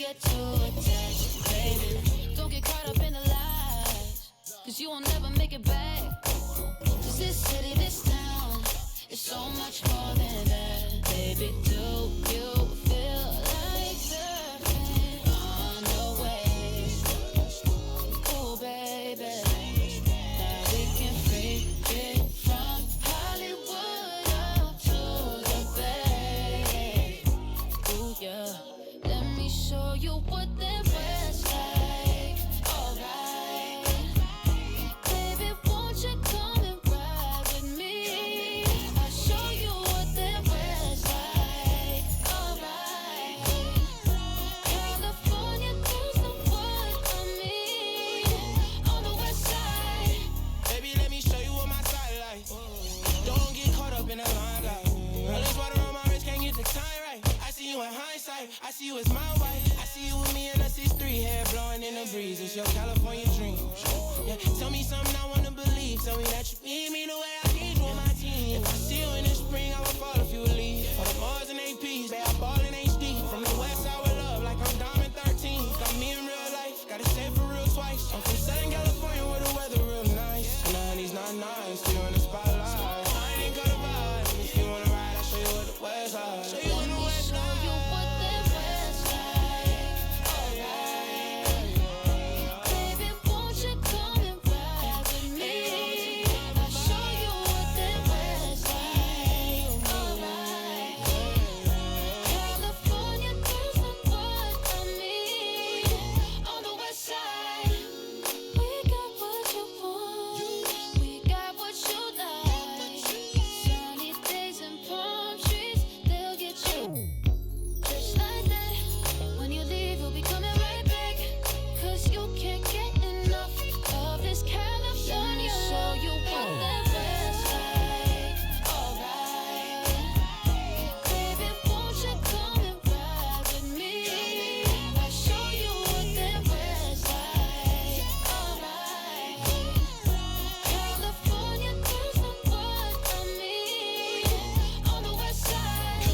get too attached, baby. Don't get caught up in the lies, cause you will never make it back. Cause this city, this town, is so much more than that. Baby, do you feel like surfing on the waves? Oh, baby, now we can freak it from Hollywood up to the Bay. Ooh, yeah, let me show you what that was like. Alright, baby, won't you come and ride with me? I'll show you what that was like. Alright, California girls know what I mean. On the west side, Baby, let me show you what my side like. Don't get caught up in the limelight. All this water on my wrist, can't get the time right. I see you in hindsight, I see you as my wife. I see you with me in a 6'3", hair blowing in the breeze. It's your California dream. Yeah, tell me something I wanna believe. Tell me that you need me the way I need you on my team. If I see you in the spring, I would fall if you would leave. All the Mars and APs, they are ball in HD. From the west side with love, like I'm Diamond 13. Got me in real life, gotta say it for real twice. I'm from Southern California where the weather real nice. And the honey's not nice, you in the spotlight. I ain't got a vibe. If you wanna ride, I'll show you what the west side. Show you what the west show you side. what that was like. Alright, baby, won't you come and ride with me? I'll show you what that was like. Alright, California girls know what I mean. On the west side, we got what you want, we got what you like. Sunny days and palm trees, they'll get you. Just like that, when you leave, we'll be coming right back. Cause you can't get enough of this California. Show you what that was like. Alright, baby, won't you come and ride with me? I'll show you what that was like. Alright, California girls know what I mean. On the west side,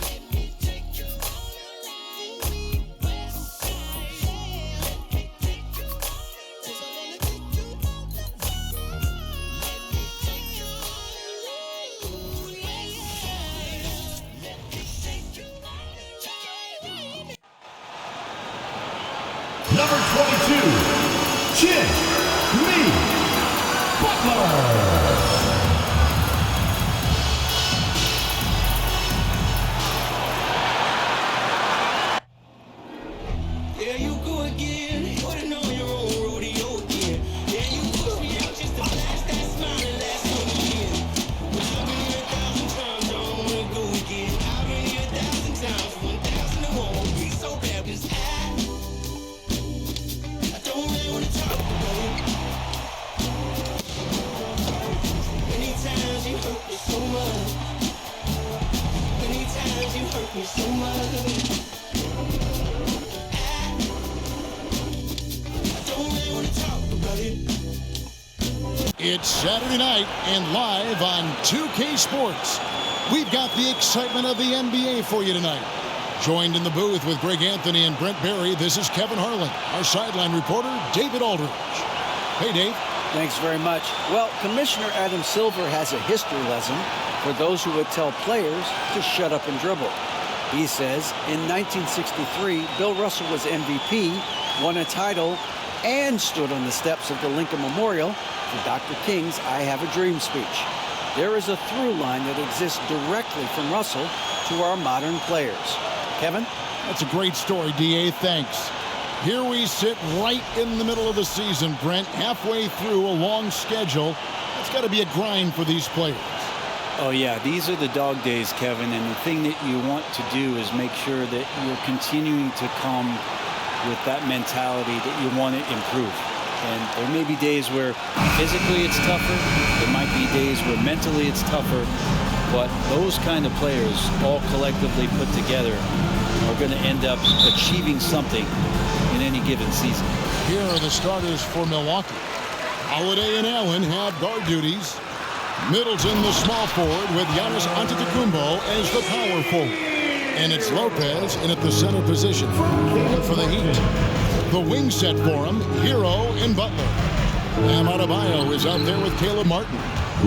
let me take you all around the west side. Let me take you all around. 'Cause I wanna take you all around. Let me take you all around the west side. Let me take you all around. Number 22, Jrue Butler. There you go again, putting on your own rodeo again. Yeah, you push me out just to blast that smile and last on again. But you've been here 1,000 times, I don't wanna go again. I've been here 1,000 times, 1,000 it won't be so bad, 'cause I don't really wanna talk about it. Many times you hurt me so much. Many times you hurt me so much. It's Saturday night and live on 2K Sports. We've got the excitement of the NBA for you tonight. Joined in the booth with Greg Anthony and Brent Barry, this is Kevin Harlan. Our sideline reporter, David Aldridge. Hey, Dave. Thanks very much. Well, Commissioner Adam Silver has a history lesson for those who would tell players to shut up and dribble. He says in 1963, Bill Russell was MVP, won a title, and stood on the steps of the Lincoln Memorial for Dr. King's I Have a Dream speech. There is a through line that exists directly from Russell to our modern players. Kevin? That's a great story, D.A. Thanks. Here we sit right in the middle of the season, Brent, halfway through a long schedule. It's got to be a grind for these players. Oh, yeah, these are the dog days, Kevin, and the thing that you want to do is make sure that you're continuing to come with that mentality that you want to improve. And there may be days where physically it's tougher. There might be days where mentally it's tougher. But those kind of players all collectively put together are going to end up achieving something in any given season. Here are the starters for Milwaukee. Holiday and Allen have guard duties. Middleton, the small forward, with Giannis Antetokounmpo as the power forward. And it's Lopez in at the center position. And for the Heat, the wing set for him, Jrue and Butler. And Adebayo is out there with Caleb Martin.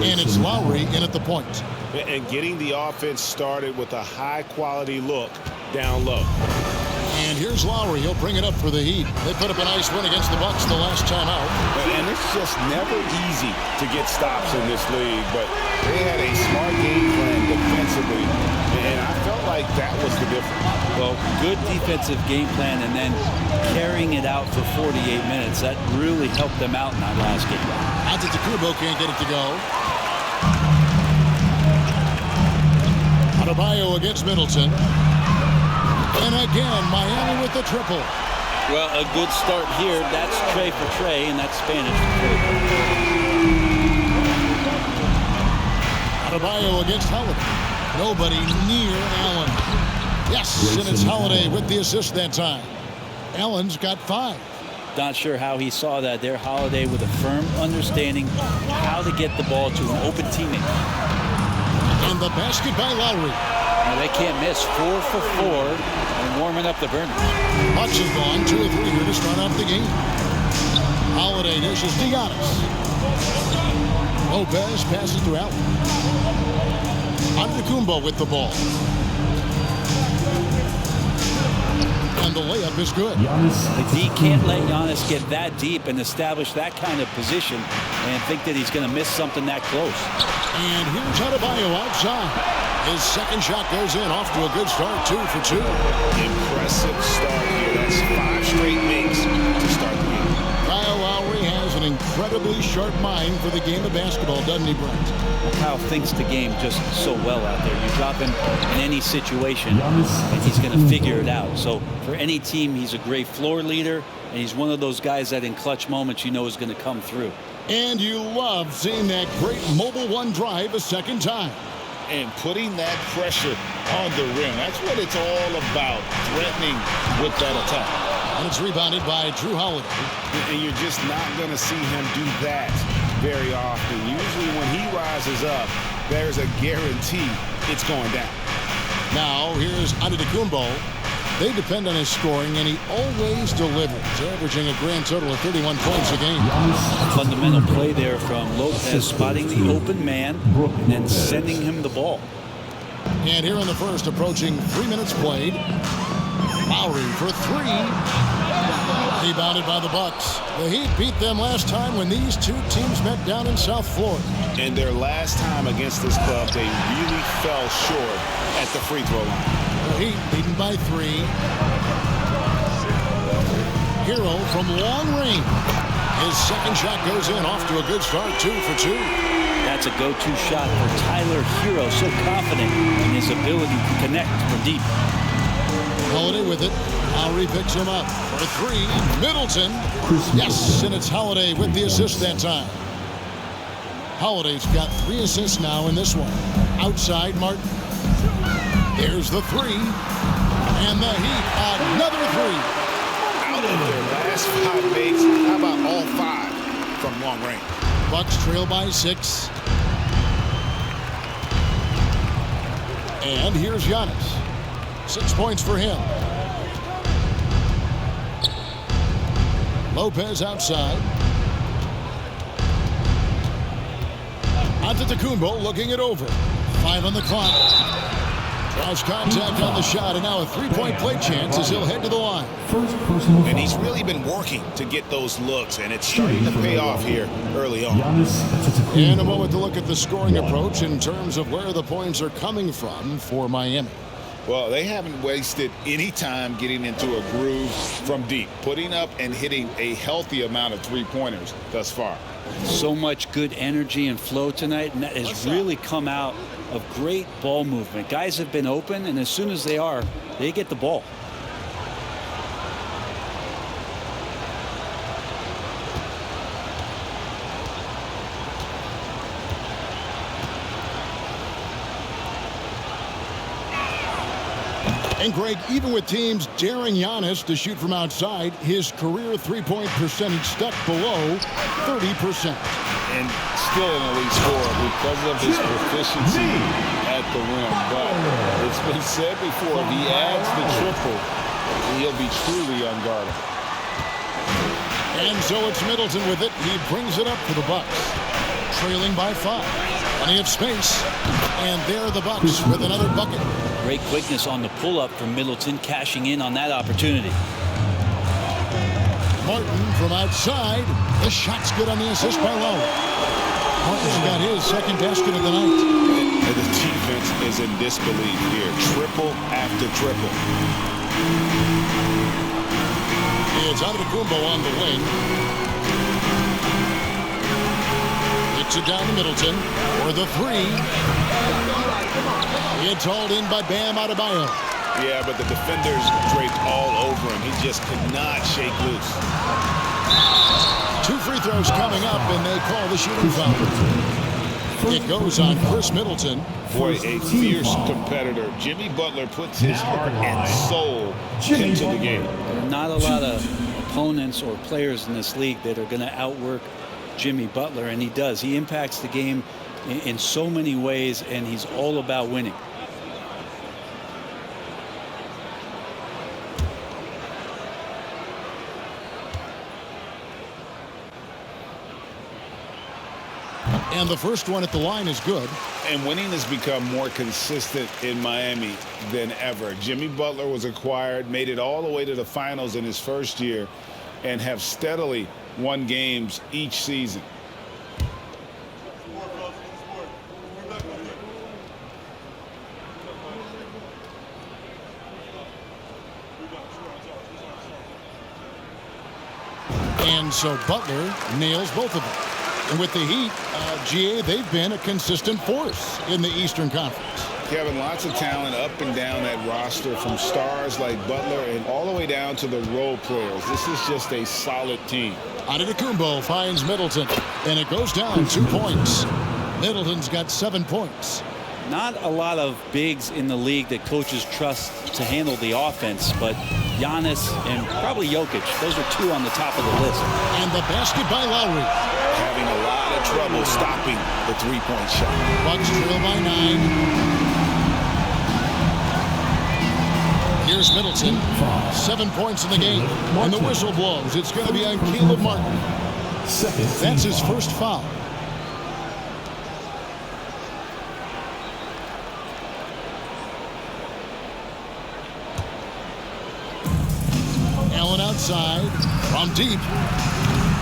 And it's Lowry in at the point. And getting the offense started with a high-quality look down low. And here's Lowry. He'll bring it up for the Heat. They put up a nice win against the Bucks the last time out. And it's just never easy to get stops in this league, but they had a smart game plan defensively, and I felt like that was the difference. Well, good defensive game plan and then carrying it out for 48 minutes. That really helped them out in that last game. Antetokounmpo can't get it to go. Adebayo against Middleton. And again, Miami with the triple. Well, a good start here. That's Trey for Trey, and that's Spanish for Trey. Adebayo against Holiday. Nobody near Allen. Yes, and it's Holiday with the assist that time. Allen's got 5. Not sure how he saw that there. Holiday with a firm understanding how to get the ball to an open teammate. And the basket by Lowry. Now they can't miss. 4 for 4 and warming up the burner. Bucks have gone 2 of 3 here to start off the game. Holiday dishes to Giannis. Lopez passes to Allen. Antetokounmpo with the ball. And the layup is good. The D can't let Giannis get that deep and establish that kind of position and think that he's going to miss something that close. And here's Adebayo outside. His second shot goes in, off to a good start, 2 for 2. Impressive start here. That's 5 straight makes to start the game. Kyle Lowry has an incredibly sharp mind for the game of basketball, doesn't he, Brent? Kyle thinks the game just so well out there. You drop him in any situation, and he's going to figure it out. So for any team, he's a great floor leader, and he's one of those guys that in clutch moments you know is going to come through. And you love seeing that great mobile one drive a second time. And putting that pressure on the rim. That's what it's all about, threatening with that attack. And it's rebounded by Jrue Holiday. And you're just not going to see him do that very often. Usually when he rises up, there's a guarantee it's going down. Now, here's Antetokounmpo. They depend on his scoring, and he always delivers, averaging a grand total of 31 points a game. Fundamental play there from Lopez, spotting the open man and then sending him the ball. And here in the first, approaching 3 minutes played, Lowry for 3. Rebounded by the Bucks. The Heat beat them last time when these two teams met down in South Florida. And their last time against this club, they really fell short at the free throw line. The Heat leading by 3. Jrue from long range. His second shot goes in, off to a good start, 2 for 2. That's a go-to shot for Tyler Jrue, so confident in his ability to connect from deep. Holiday with it. Lowry picks him up for 3. Middleton. Yes, and it's Holiday with the assist that time. Holiday's got 3 assists now in this one. Outside Martin. There's the 3. And the Heat, another 3. Out of their last 5 makes, how about all 5 from long range? Bucks trail by 6. And here's Giannis. 6 points for him. Lopez outside. Antetokounmpo looking it over. 5 on the clock. Draws contact on the shot, and now a 3-point play chance as he'll head to the line. And he's really been working to get those looks, and it's starting to pay off here early on. In a moment to look at the scoring approach in terms of where the points are coming from for Miami. Well, they haven't wasted any time getting into a groove from deep, putting up and hitting a healthy amount of three-pointers thus far. So much good energy and flow tonight, and that has really come out of great ball movement. Guys have been open, and as soon as they are, they get the ball. And Greg, even with teams daring Giannis to shoot from outside, his career three-point percentage stuck below 30%. And still an elite scorer because of his proficiency at the rim. But it's been said before, if he adds the triple, he'll be truly unguardable. And so it's Middleton with it. He brings it up for the Bucks, trailing by 5. Plenty of space, and there are the Bucks with another bucket. Great quickness on the pull-up from Middleton, cashing in on that opportunity. Martin from outside. The shot's good on the assist by Lowry. Martin's got his second basket of the night. And the defense is in disbelief here. Triple after triple. It's Antetokounmpo on the wing. Kicks it down to Middleton for the 3. It's hauled in by Bam Adebayo. Yeah, but the defenders draped all over him. He just could not shake loose. 2 free throws coming up, and they call the shooting foul. It goes on Chris Middleton. Boy, a fierce competitor. Jimmy Butler puts his heart and soul into the game. There are not a lot of opponents or players in this league that are going to outwork Jimmy Butler, and he does. He impacts the game in so many ways, and he's all about winning. And the first one at the line is good. And winning has become more consistent in Miami than ever. Jimmy Butler was acquired, made it all the way to the finals in his first year, and have steadily won games each season. And so Butler nails both of them. And with the Heat, GA, they've been a consistent force in the Eastern Conference. Kevin, lots of talent up and down that roster, from stars like Butler and all the way down to the role players. This is just a solid team. Antetokounmpo finds Middleton, and it goes down 2 points. Middleton's got 7 points. Not a lot of bigs in the league that coaches trust to handle the offense, but Giannis and probably Jokic, those are 2 on the top of the list. And the basket by Lowry. Having a lot of trouble stopping the three-point shot. Bucks trail by 9. Here's Middleton. 7 points in the game. And the whistle blows. It's going to be on Caleb Martin. That's his first foul. Allen outside from deep.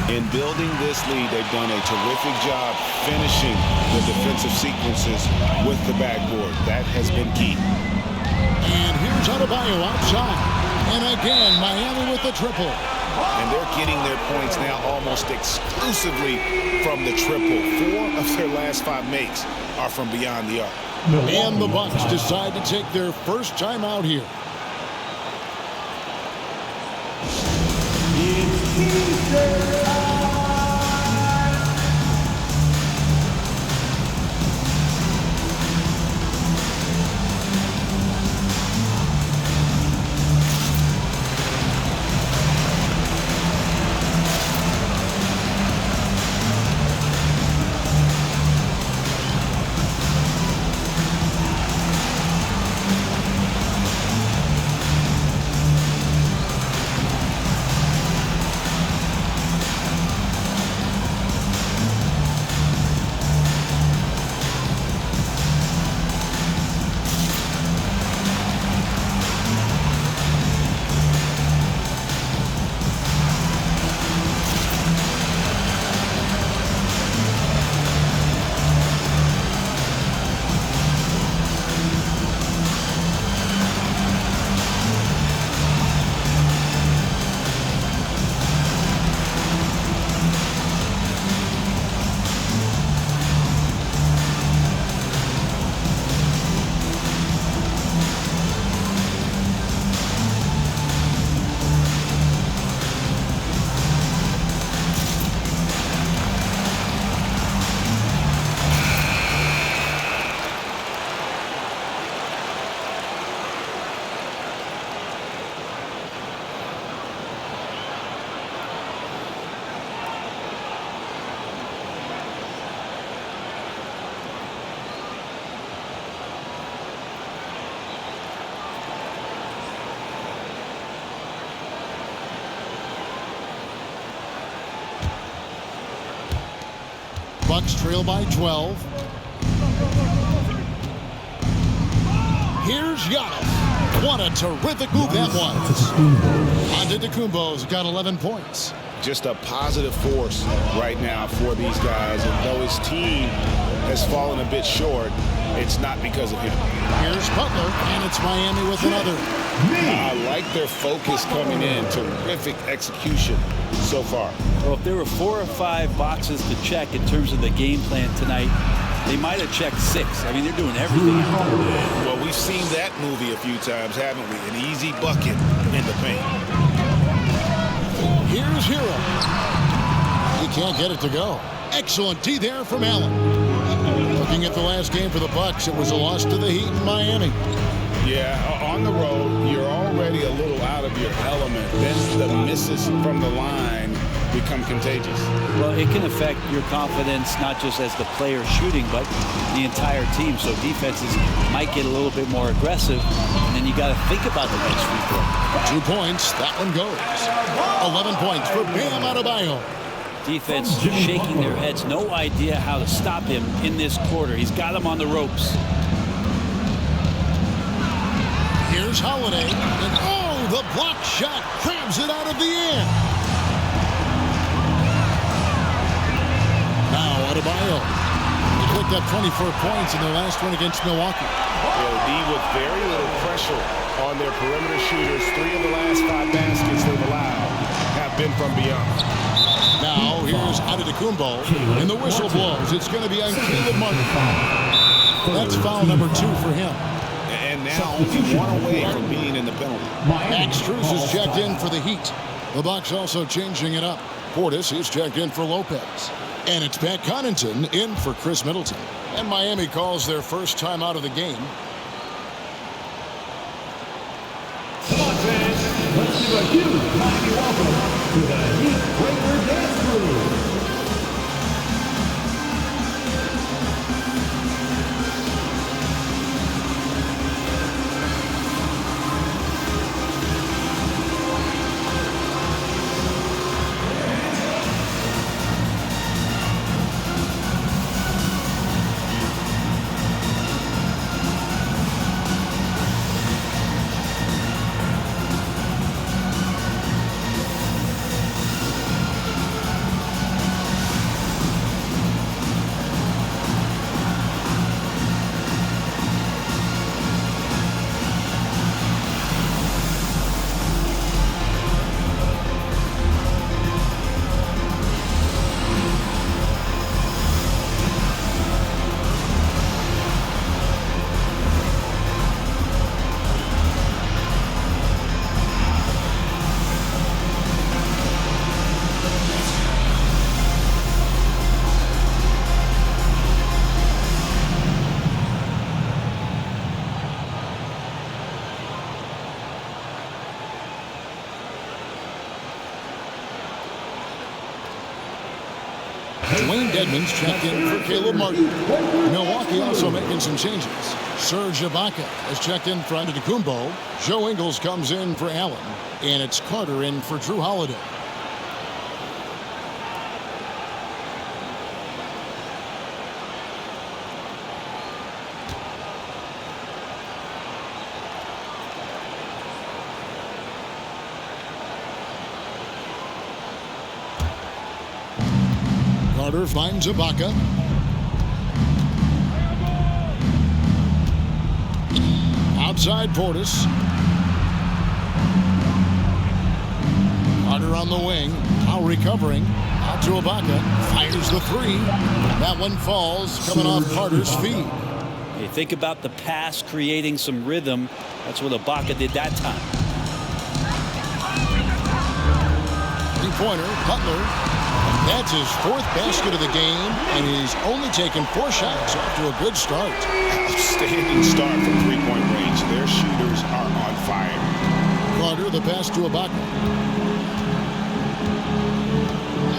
In building this lead, they've done a terrific job finishing the defensive sequences with the backboard. That has been key. And here's Adebayo outside. And again, Miami with the triple. And they're getting their points now almost exclusively from the triple. 4 of their last 5 makes are from beyond the arc. And the Bucks decide to take their first time out here. Bucks trail by 12. Here's Giannis. What a terrific move that was. Antetokounmpo's got 11 points. Just a positive force right now for these guys. And though his team has fallen a bit short, it's not because of him. Here's Butler, and it's Miami with another. I like their focus coming in. Terrific execution so far. Well, if there were 4 or 5 boxes to check in terms of the game plan tonight, they might have checked 6. I mean, they're doing everything. Well, we've seen that movie a few times, haven't we? An easy bucket in the paint. Here's Hero. He can't get it to go. Excellent D there from Allen. Looking at the last game for the Bucks, it was a loss to the Heat in Miami. Yeah, on the road, you're already a little out of your element. Then the misses from the line become contagious. Well, it can affect your confidence, not just as the player shooting, but the entire team. So defenses might get a little bit more aggressive, and then you got to think about the next free throw. 2 points, that one goes. 11 points for Bam Adebayo. Defense shaking their heads, no idea how to stop him in this quarter. He's got him on the ropes. Here's Holiday, and oh, the block shot crabs it out of the air. Now Adebayo. He picked up 24 points in their last one against Milwaukee. D with very little pressure on their perimeter shooters. 3 of the last 5 baskets they've allowed have been from beyond. Now here's Antetokounmpo, and the whistle blows. It's going to be on Caleb Martin. That's foul number 2 for him. And now only 1 away from being in the penalty. Max Strus is checked in for the Heat. The Bucks also changing it up. Portis is checked in for Lopez. And it's Pat Connaughton in for Chris Middleton. And Miami calls their first time out of the game. Come on, fans. Let's give a huge Miami welcome to the Heat Breaker Dance Crew. Dwayne Dedmon's checked in for Caleb Martin. Milwaukee also making some changes. Serge Ibaka has checked in for Antetokounmpo. Joe Ingles comes in for Allen. And it's Carter in for Jrue Holiday. Carter finds Ibaka. Outside Portis. Carter on the wing. Lowry covering. Out to Ibaka. Fires the 3. That one falls, coming off Carter's feet. You think about the pass creating some rhythm. That's what Ibaka did that time. 3-pointer, Butler. That's his 4th basket of the game, and he's only taken 4 shots off to a good start. Outstanding start from 3-point range. Their shooters are on fire. Carter, the pass to Ibaka.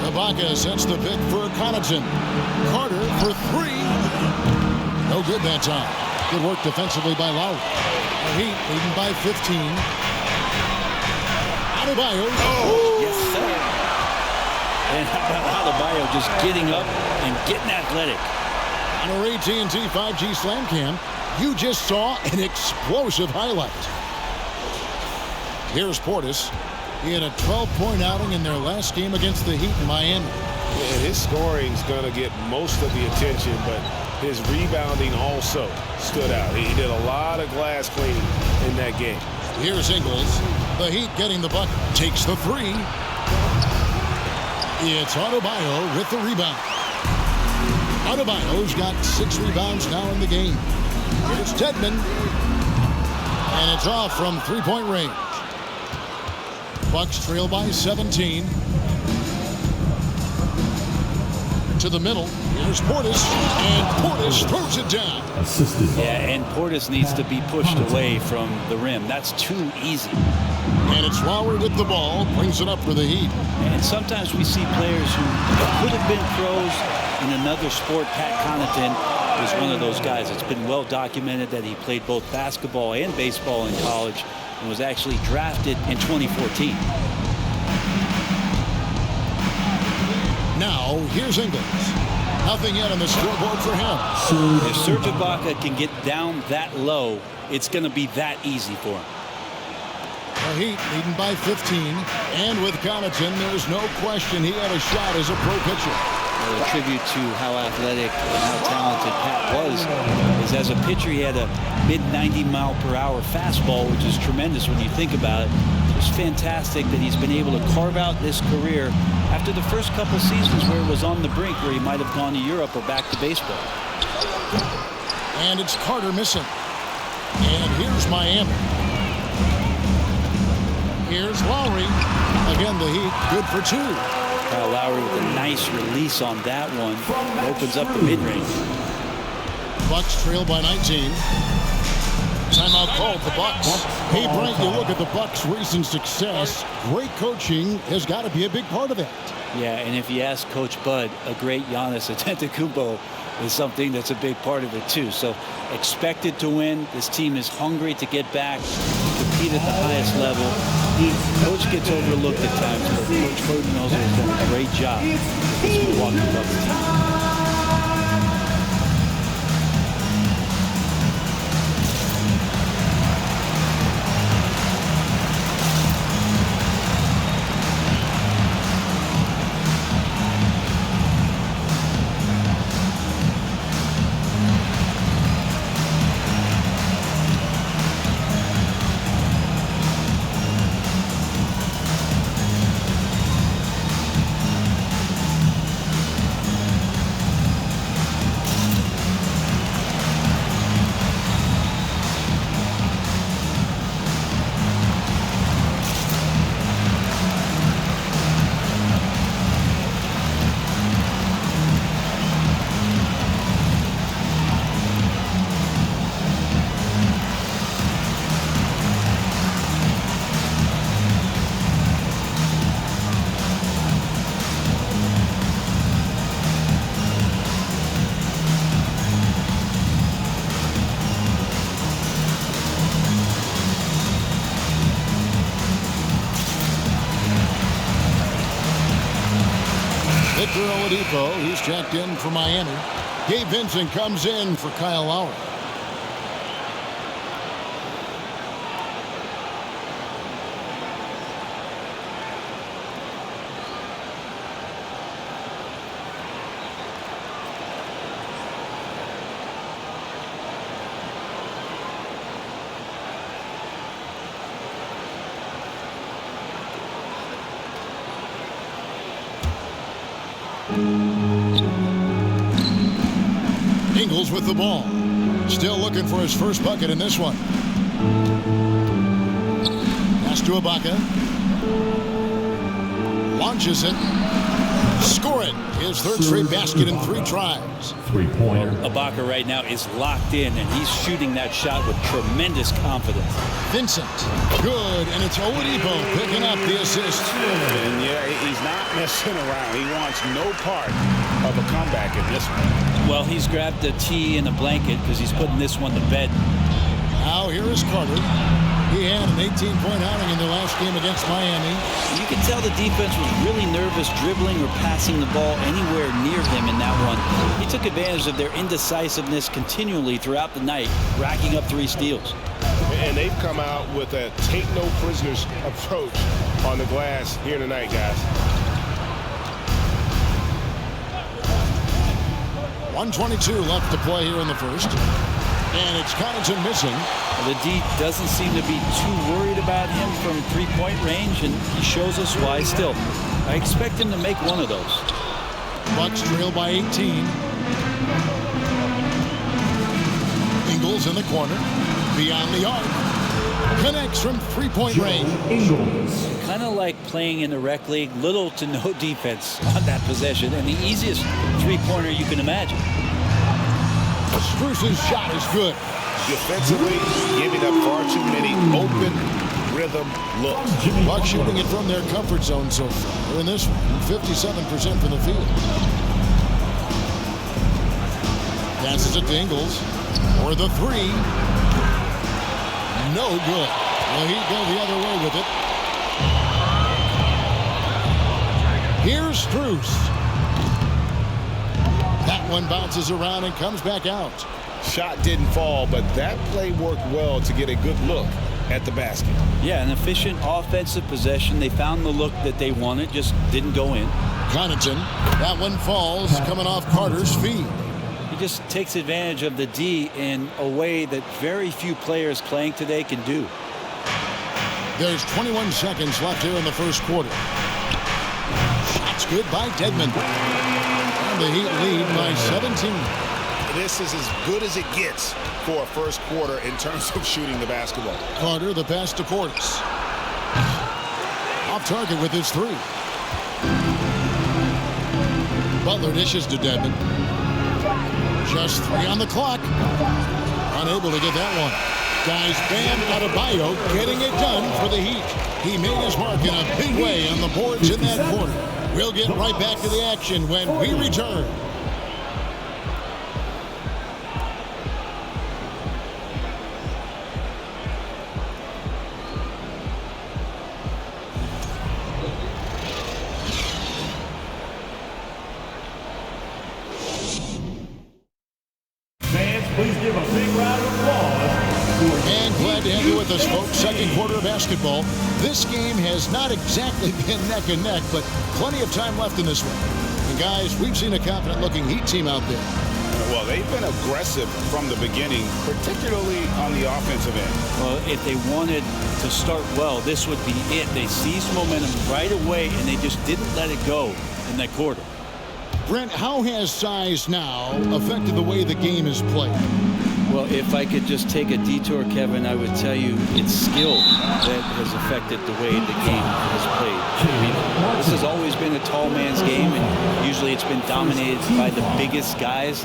Ibaka sets the pick for Connaughton. Carter for 3. No good that time. Good work defensively by Lowry. The Heat leading by 15. Adebayo. Oh, yes, sir. And how about Adebayo just getting up and getting athletic? On our AT&T 5G Slam Cam, you just saw an explosive highlight. Here's Portis. He had a 12-point outing in their last game against the Heat in Miami. And his scoring is going to get most of the attention, but his rebounding also stood out. He did a lot of glass cleaning in that game. Here's Ingles. The Heat getting the bucket. Takes the three. It's Adebayo with the rebound. Adebayo's got 6 rebounds now in the game. Here's Tedman. And it's off from three-point range. Bucks trail by 17. To the middle. Here's Portis. And Portis throws it down. Yeah, and Portis needs to be pushed away from the rim. That's too easy. And it's Lowry with the ball. Brings it up for the Heat. And sometimes we see players who could have been pros in another sport. Pat Connaughton is one of those guys. It's been well documented that he played both basketball and baseball in college and was actually drafted in 2014. Now, here's Ingles. Nothing yet on the scoreboard for him. If Serge Ibaka can get down that low, it's going to be that easy for him. The Heat leading by 15. And with Connaughton, there's no question he had a shot as a pro pitcher. Well, a tribute to how athletic and how talented Pat was is as a pitcher, he had a mid-90-mile-per-hour fastball, which is tremendous when you think about it. It's fantastic that he's been able to carve out this career after the first couple seasons where it was on the brink, where he might have gone to Europe or back to baseball. And it's Carter missing. And here's Miami. Here's Lowry. Again, the Heat good for 2. Lowry with a nice release on that one. It opens up the mid-range. Bucks trail by 19. Timeout called the Bucks. Hey, Brent, you look at the Bucks' recent success. Great coaching has got to be a big part of that. Yeah, and if you ask Coach Bud, a great Giannis Antetokounmpo is something that's a big part of it too. So expected to win. This team is hungry to get back, compete at the highest level. Coach gets overlooked at times, but Coach Budenholzer has done a great job with this Milwaukee Bucks team. He's checked in for Miami. Gabe Vincent comes in for Kyle Lowry. Ingles with the ball. Still looking for his first bucket in this one. Pass to Ibaka. Launches it. Score it. His third straight basket in 3 tries. Three-pointer. Ibaka right now is locked in, and he's shooting that shot with tremendous confidence. Vincent. Good. And it's Oladipo picking up the assist. And yeah, he's not messing around. He wants no part of a comeback in this one. Well, he's grabbed a tee and a blanket because he's putting this one to bed. Now here is Carter. He handed an 18-point outing in their last game against Miami. You can tell the defense was really nervous dribbling or passing the ball anywhere near him in that one. He took advantage of their indecisiveness continually throughout the night, racking up 3 steals. And they've come out with a take-no-prisoners approach on the glass here tonight, guys. 1:22 left to play here in the first. And it's Connaughton missing. The D doesn't seem to be too worried about him from 3-point range, and he shows us why still. I expect him to make one of those. Bucks trail by 18. Ingles in the corner. Beyond the arc. Connects from 3-point range. Kind of like playing in the rec league, little to no defense on that possession, and the easiest 3-pointer you can imagine. Struce's shot is good. Defensively, giving up far too many open rhythm looks. Bucks shooting it from their comfort zone so far. In this one, 57% from the field. Passes it to Ingles. For the 3. No good. Well, he'd go the other way with it. Here's Struce. That one bounces around and comes back out. Shot didn't fall, but that play worked well to get a good look at the basket. Yeah, an efficient offensive possession. They found the look that they wanted, just didn't go in. Connaughton. That one falls, coming off Carter's feet. He just takes advantage of the D in a way that very few players playing today can do. There's 21 seconds left here in the first quarter. Shots good by Dedmon. And the Heat lead by 17. This is as good as it gets for a first quarter in terms of shooting the basketball. Carter, the pass to Portis. Off target with his 3. Butler dishes to Dedmon. Just 3 on the clock. Unable to get that one. Guys, Bam Adebayo getting it done for the Heat. He made his mark in a big way on the boards in that quarter. We'll get right back to the action when we return. Please give a big round of applause. And glad to have you with us, folks. Second quarter of basketball. This game has not exactly been neck and neck, but plenty of time left in this one. And guys, we've seen a confident-looking Heat team out there. Well, they've been aggressive from the beginning, particularly on the offensive end. Well, if they wanted to start well, this would be it. They seized momentum right away, and they just didn't let it go in that quarter. Brent, how has size now affected the way the game is played? Well, if I could just take a detour, Kevin, I would tell you it's skill that has affected the way the game has played. I mean, this has always been a tall man's game, and usually it's been dominated by the biggest guys,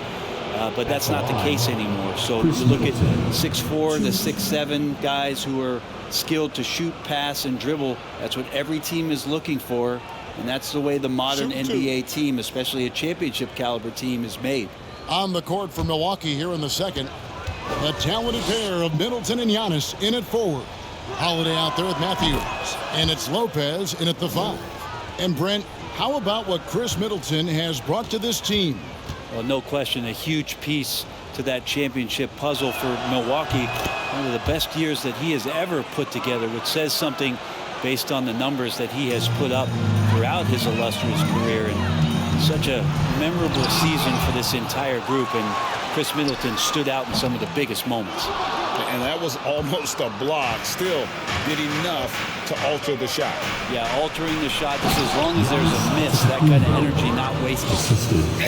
but that's not the case anymore. So you look at 6'4", the 6'7" guys who are skilled to shoot, pass, and dribble. That's what every team is looking for. And that's the way the modern NBA team, especially a championship caliber team, is made. On the court for Milwaukee here in the second, the talented pair of Middleton and Giannis in at forward. Holiday out there with Matthews. And it's Lopez in at the 5. And Brent, how about what Chris Middleton has brought to this team? Well, no question, a huge piece to that championship puzzle for Milwaukee. One of the best years that he has ever put together, which says something based on the numbers that he has put up throughout his illustrious career. And such a memorable season for this entire group, and Chris Middleton stood out in some of the biggest moments. And that was almost a block. Still did enough to alter the shot. Yeah, altering the shot, just as long as there's a miss, that kind of energy not wasted.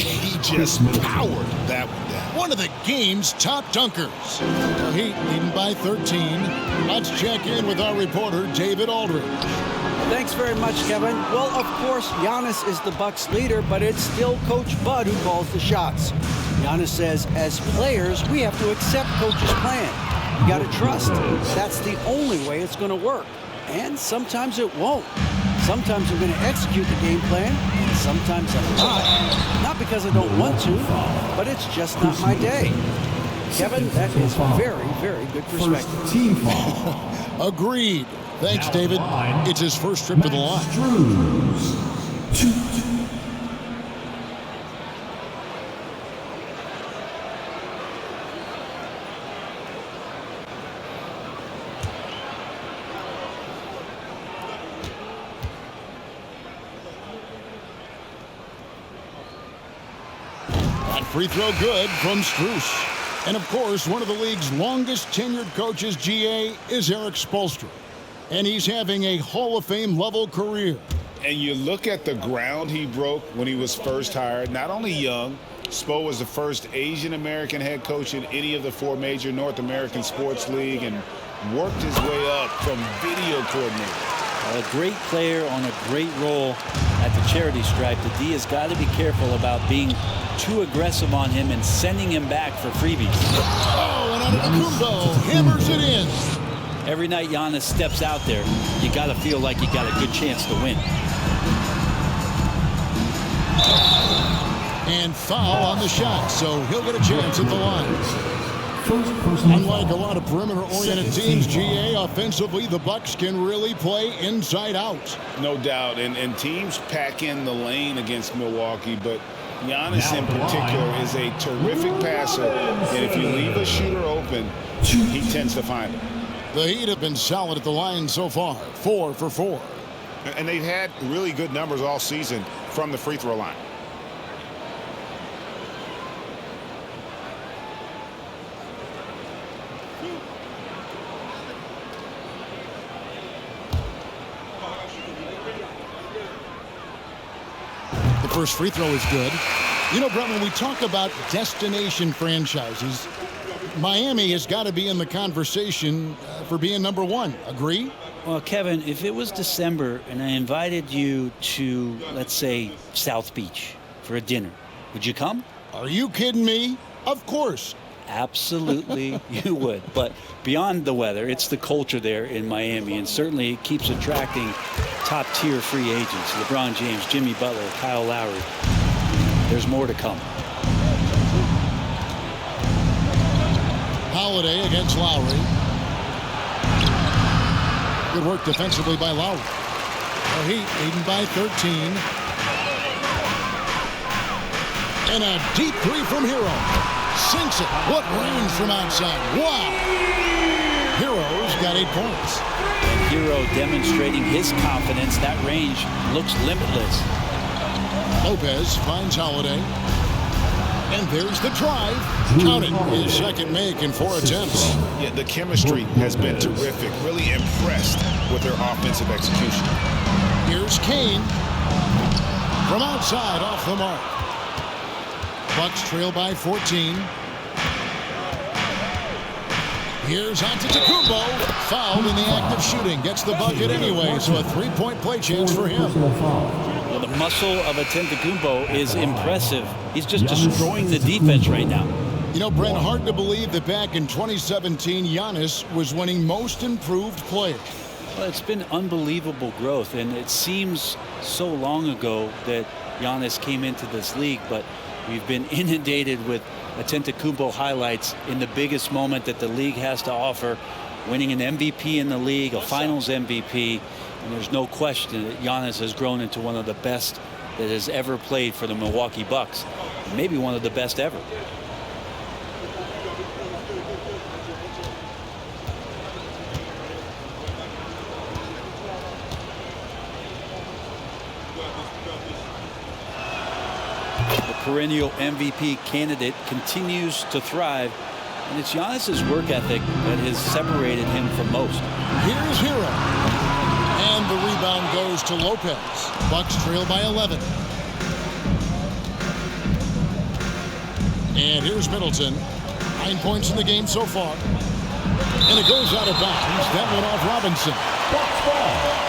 He just powered that one down. One of the game's top dunkers. The Heat leading by 13. Let's check in with our reporter, David Aldridge. Thanks very much, Kevin. Well, of course, Giannis is the Bucks leader, but it's still Coach Bud who calls the shots. Giannis says, as players, we have to accept Coach's plan. You got to trust. That's the only way it's going to work. And sometimes it won't. Sometimes I'm going to execute the game plan, and sometimes I'm not. Not because I don't want to, but it's just not my day. Kevin, that is very, very good perspective. Agreed. Thanks, David. It's his first trip to the line. That free throw good from Jrue. And of course, one of the league's longest tenured coaches, GA, is Eric Spoelstra. And he's having a Hall of Fame level career. And you look at the ground he broke when he was first hired. Not only young, Spo was the first Asian American head coach in any of the 4 major North American sports league and worked his way up from video coordinator. A great player on a great role at the charity stripe. The D has got to be careful about being too aggressive on him and sending him back for freebies. Oh, and Antetokounmpo hammers it in. Every night Giannis steps out there, you got to feel like you got a good chance to win. And foul on the shot, so he'll get a chance at the line. Unlike a lot of perimeter-oriented teams, GA, offensively, the Bucks can really play inside out. No doubt, and teams pack in the lane against Milwaukee, but Giannis in particular is a terrific passer, and if you leave a shooter open, he tends to find it. The Heat have been solid at the line so far, 4 for 4. And they've had really good numbers all season from the free throw line. The first free throw is good. You know, Brent, when we talk about destination franchises, Miami has got to be in the conversation for being number 1. Agree? Well, Kevin, if it was December and I invited you to, let's say, South Beach for a dinner, would you come? Are you kidding me? Of course. Absolutely, you would. But beyond the weather, it's the culture there in Miami, and certainly it keeps attracting top-tier free agents. LeBron James, Jimmy Butler, Kyle Lowry. There's more to come. Holiday against Lowry. Good work defensively by Lowry. The Heat leading by 13. And a deep 3 from Hero. Sinks it. What range from outside. Wow. Hero's got 8 points. Hero demonstrating his confidence. That range looks limitless. Lopez finds Holiday. And there's the drive. Count it. His second make in 4 attempts. Yeah, the chemistry has been terrific. Really impressed with their offensive execution. Here's Kane. From outside, off the mark. Bucks trail by 14. Here's Antetokounmpo. Fouled in the act of shooting. Gets the bucket anyway, so a 3-point play chance for him. Well, the muscle of Antetokounmpo is impressive. He's just destroying the defense right now. You know, Brent, hard to believe that back in 2017, Giannis was winning Most Improved Player. Well, it's been unbelievable growth, and it seems so long ago that Giannis came into this league, but we've been inundated with Antetokounmpo highlights in the biggest moment that the league has to offer, winning an MVP in the league, a finals MVP, and there's no question that Giannis has grown into one of the best that has ever played for the Milwaukee Bucks, maybe one of the best ever. Perennial MVP candidate continues to thrive, and it's Giannis's work ethic that has separated him from most. Here's Hero, and the rebound goes to Lopez. Bucks trail by 11. And here's Middleton. 9 points in the game so far, and it goes out of bounds. That went off Robinson. Bucks ball.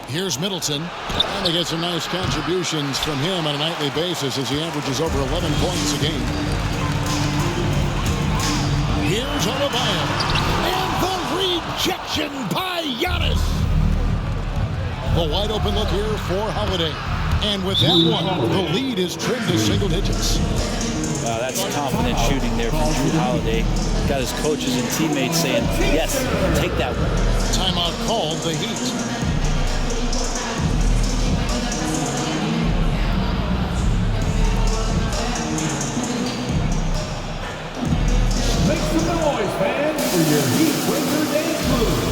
Here's Middleton, and they get some nice contributions from him on a nightly basis as he averages over 11 points a game. Here's Adebayo. And the rejection by Giannis. The wide open look here for Holiday. And with that one, the lead is trimmed to single digits. Wow, that's confident shooting there from Jrue Holiday. Got his coaches and teammates saying, yes, take that one. Timeout called, the Heat. Make some noise, fans, for your Heat Breaker Dance Crew.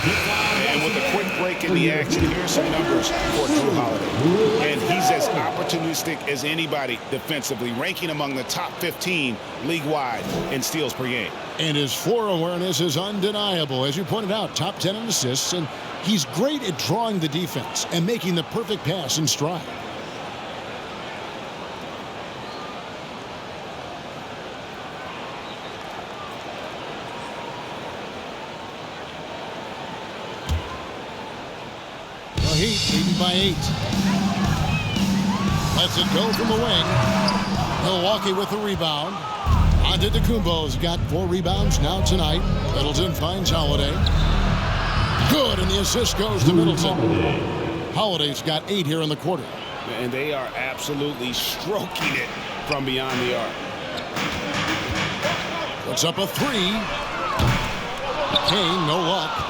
And with a quick break in the action, here's some numbers for Jrue Holiday. And he's as opportunistic as anybody defensively, ranking among the top 15 league-wide in steals per game. And his floor awareness is undeniable. As you pointed out, top 10 in assists, and he's great at drawing the defense and making the perfect pass in stride. Heat leading by 8. Lets it go from the wing. Milwaukee with the rebound. Antetokounmpo's got 4 rebounds now tonight. Middleton finds Holiday. Good, and the assist goes to Middleton. Holiday's got 8 here in the quarter. And they are absolutely stroking it from beyond the arc. Puts up a 3. Kane, no luck.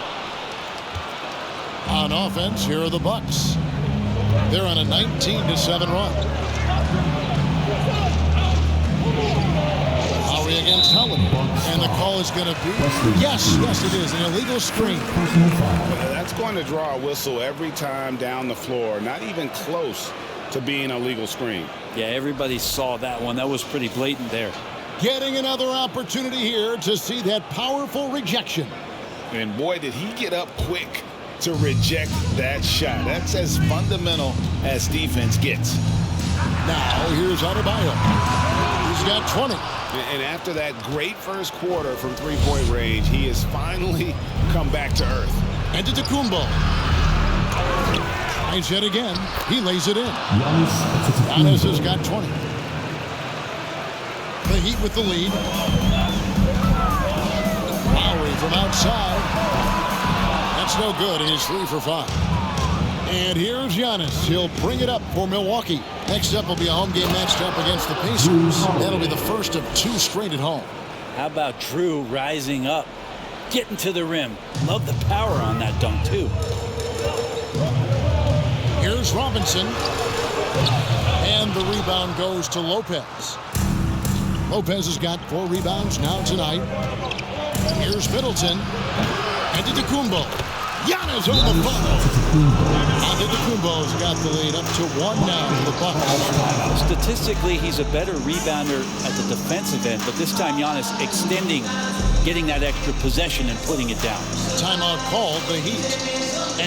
On offense, here are the Bucks. They're on a 19-7 run. Lowry against Holiday. And the call is going to be, yes, it is, an illegal screen. That's going to draw a whistle every time down the floor. Not even close to being a legal screen. Yeah, everybody saw that one. That was pretty blatant there. Getting another opportunity here to see that powerful rejection. And boy, did he get up quick to reject that shot. That's as fundamental as defense gets. Now here's Adebayo. He's got 20. And after that great first quarter from three-point range, he has finally come back to earth. Antetokounmpo. Tries yet again. He lays it in. Giannis has got 20. The Heat with the lead. Lowry from outside. That's no good, and he's 3 for 5. And here's Giannis. He'll bring it up for Milwaukee. Next up will be a home game matched up against the Pacers. That'll be the first of 2 straight at home. How about Jrue rising up, getting to the rim? Love the power on that dunk, too. Here's Robinson. And the rebound goes to Lopez. Lopez has got 4 rebounds now tonight. Here's Middleton. Antetokounmpo. Giannis on the follow. Antetokounmpo's got the lead up to 1 now for the Bucks. Statistically, he's a better rebounder at the defensive end, but this time Giannis extending, getting that extra possession and putting it down. Timeout called, the Heat.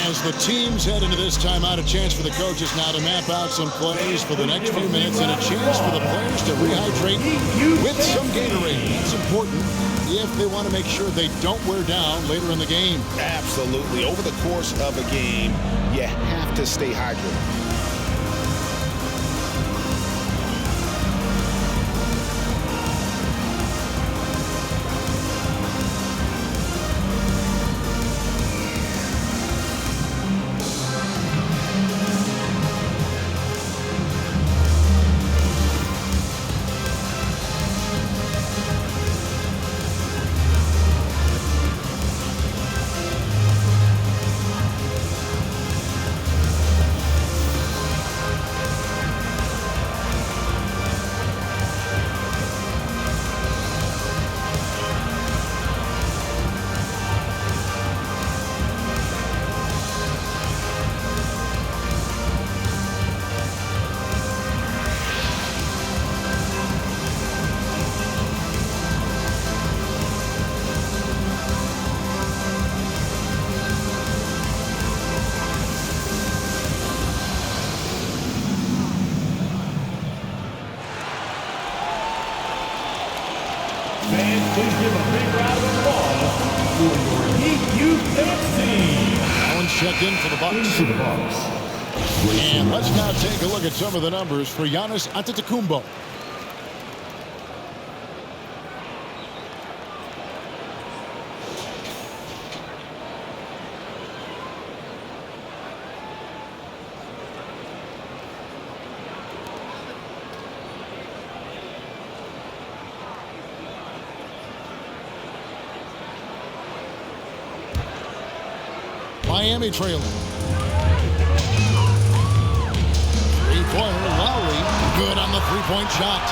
As the teams head into this timeout, a chance for the coaches now to map out some plays for the next few minutes and a chance for the players to rehydrate with some Gatorade. That's important if they want to make sure they don't wear down later in the game. Absolutely. Over the course of a game, you have to stay hydrated. Fans, please give a big round of applause for your Heat Youth Dance Team. Allen's checked in for the Bucks. Into the Bucks. And let's now take a look at some of the numbers for Giannis Antetokounmpo. Miami trailing. Three-pointer, Lowry. Good on the three-point shot.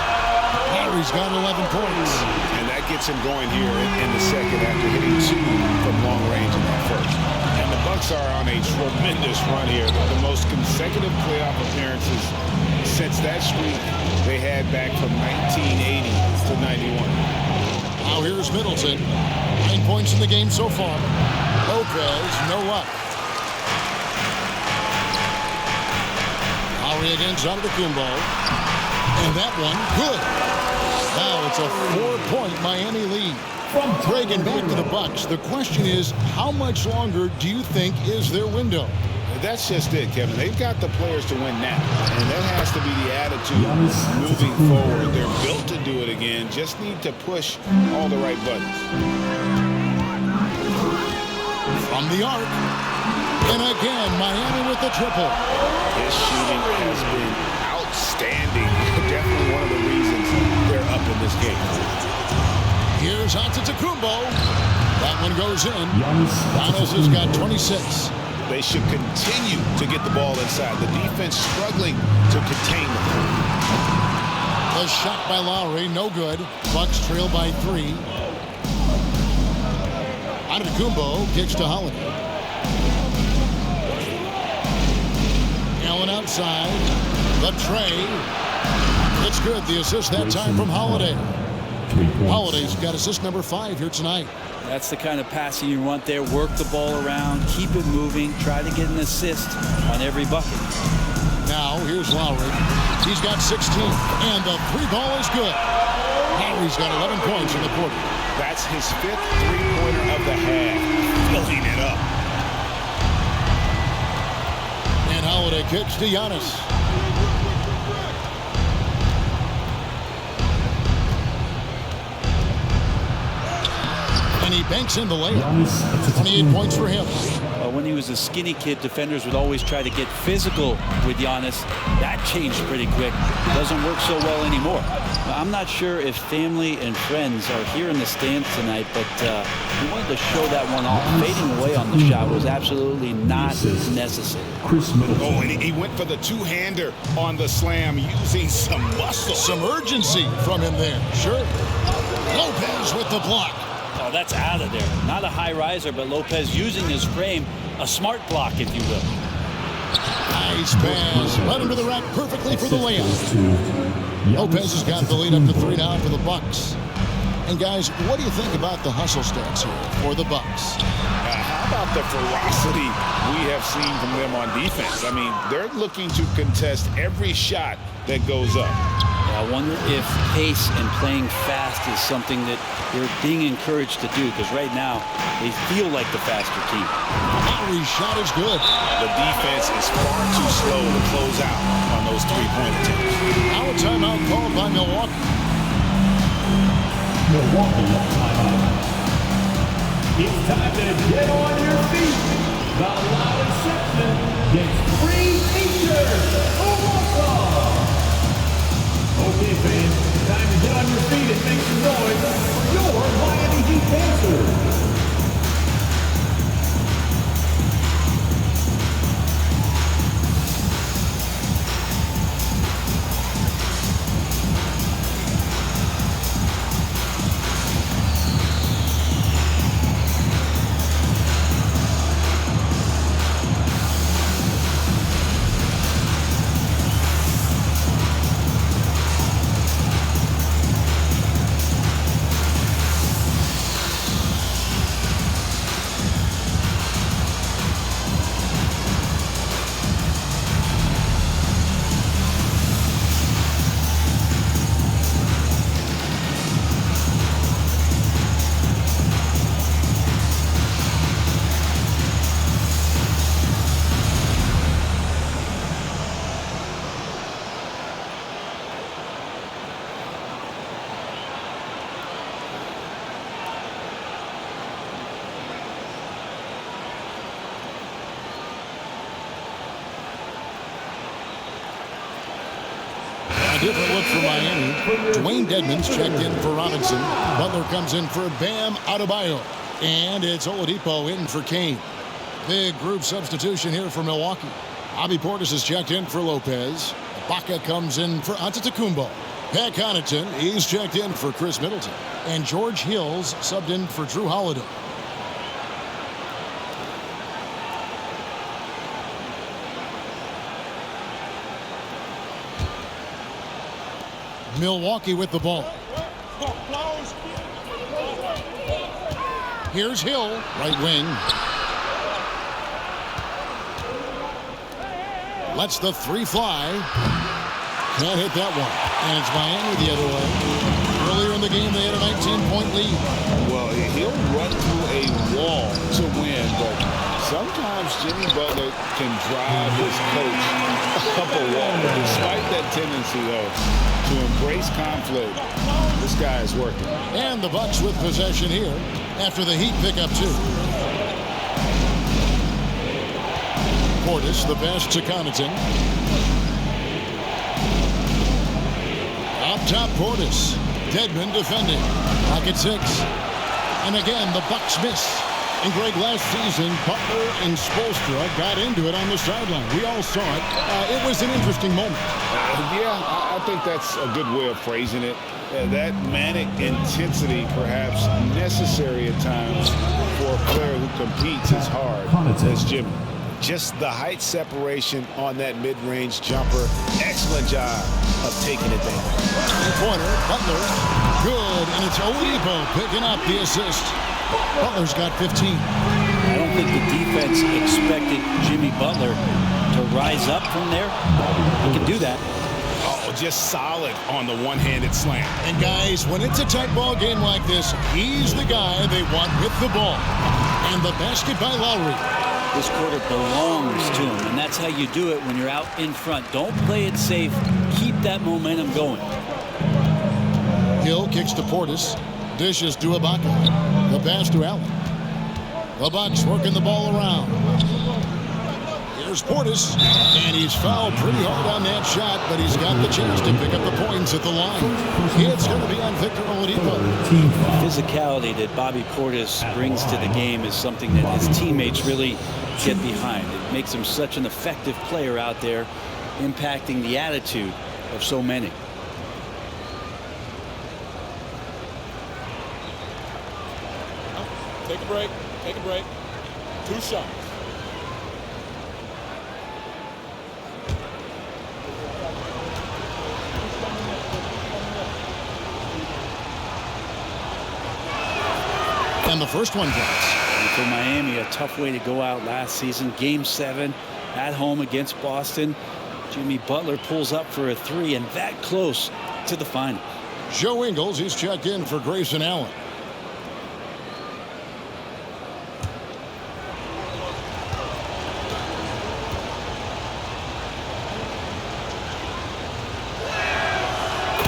Lowry's got 11 points. And that gets him going here in the second after hitting 2 from long range in that first. And the Bucks are on a tremendous run here. The most consecutive playoff appearances since that streak they had back from 1980 to 91. Now here's Middleton. 9 points in the game so far. Lopez, no luck. Lowry against Antetokounmpo. And that one, good. Now it's a 4-point Miami lead. Breaking back to the Bucks, the question is, how much longer do you think is their window? That's just it, Kevin. They've got the players to win now. And that has to be the attitude moving forward. They're built to do it again. Just need to push all the right buttons. From the arc. And again, Miami with the triple. His shooting has been outstanding. Definitely one of the reasons they're up in this game. Here's Antetokounmpo. That one goes in. Giannis has got 26. They should continue to get the ball inside. The defense struggling to contain them. A shot by Lowry, no good. Bucks trail by 3. Antetokounmpo kicks to Holiday. Allen outside. The tray. It's good. The assist that time from Holiday. Holiday's got assist number 5 here tonight. That's the kind of passing you want there. Work the ball around, keep it moving, try to get an assist on every bucket. Now here's Lowry. He's got 16, and the 3 ball is good. Lowry's got 11 points in the quarter. That's his 5th three-pointer of the half. Filling it up. And Holiday kicks to Giannis. And he banks in the layup. 28 points for him. When he was a skinny kid, defenders would always try to get physical with Giannis. That changed pretty quick. Doesn't work so well anymore. I'm not sure if family and friends are here in the stands tonight, but he wanted to show that one off. Fading away on the shot was absolutely not necessary. Oh, and he went for the two-hander on the slam using some muscle. Some urgency from him there. Sure. Lopez with the block. Oh, that's out of there. Not a high riser, but Lopez using his frame. A smart block, if you will. Nice pass. Right under the rack perfectly for the layup. Lopez has got the lead up to 3 now for the Bucks. And guys, what do you think about the hustle stats here for the Bucks? How about the ferocity we have seen from them on defense? I mean, they're looking to contest every shot that goes up. I wonder if pace and playing fast is something that they're being encouraged to do, because right now they feel like the faster team. Lowry's shot is good. The defense is far too slow to close out on those three-point attempts. Now a timeout called by Milwaukee. Milwaukee timeout. It's time to get on your feet. The loud section gets free t-shirts. Okay, fans, time to get on your feet and make some noise for your Miami Heat dancers. different look for Miami. Dwayne Dedmon's checked in for Robinson. Butler comes in for Bam Adebayo. And it's Oladipo in for Kane. Big group substitution here for Milwaukee. Bobby Portis is checked in for Lopez. Ibaka comes in for Antetokounmpo. Pat Connaughton, he's checked in for Chris Middleton. And George Hill's subbed in for Jrue Holiday. Milwaukee with the ball. Here's Hill, right wing. Lets the three fly. Can't hit that one. And it's Miami the other way. Earlier in the game, they had a 19-point lead. Well, he'll run through a wall to win, but sometimes Jimmy Butler can drive his coach up a wall. Despite that tendency, though, to embrace conflict, this guy is working. And the Bucks with possession here after the Heat pick up two. Portis, the pass to Connaughton. Up top, Portis. Dedmon defending. Pocket six. And again, the Bucks miss. And Greg, last season, Butler and Spoelstra got into it on the sideline. We all saw it. It was an interesting moment. Yeah, I think that's a good way of phrasing it. That manic intensity, perhaps necessary at times for a player who competes as hard as Jimmy. Just the height separation on that mid-range jumper. Excellent job of taking advantage. Three-pointer, Butler, good, and it's Oladipo picking up the assist. Butler's got 15. I don't think the defense expected Jimmy Butler to rise up from there. He can do that. Oh, just solid on the one-handed slam. And guys, when it's a tight ball game like this, he's the guy they want with the ball. And the basket by Lowry. This quarter belongs to him, and that's how you do it when you're out in front. Don't play it safe. Keep that momentum going. Hill kicks to Portis. Dishes to Ibaka. The pass to Allen. The Bucks working the ball around. Here's Portis, and he's fouled pretty hard on that shot, but he's got the chance to pick up the points at the line. It's going to be on Victor Oladipo. The physicality that Bobby Portis brings to the game is something that his teammates really get behind. It makes him such an effective player out there, impacting the attitude of so many. Take a break. Take a break. 2 shots. And the first one drops. And for Miami, a tough way to go out last season. Game 7 at home against Boston. Jimmy Butler pulls up for a 3 and that close to the final. Joe Ingles, he's checked in for Grayson Allen.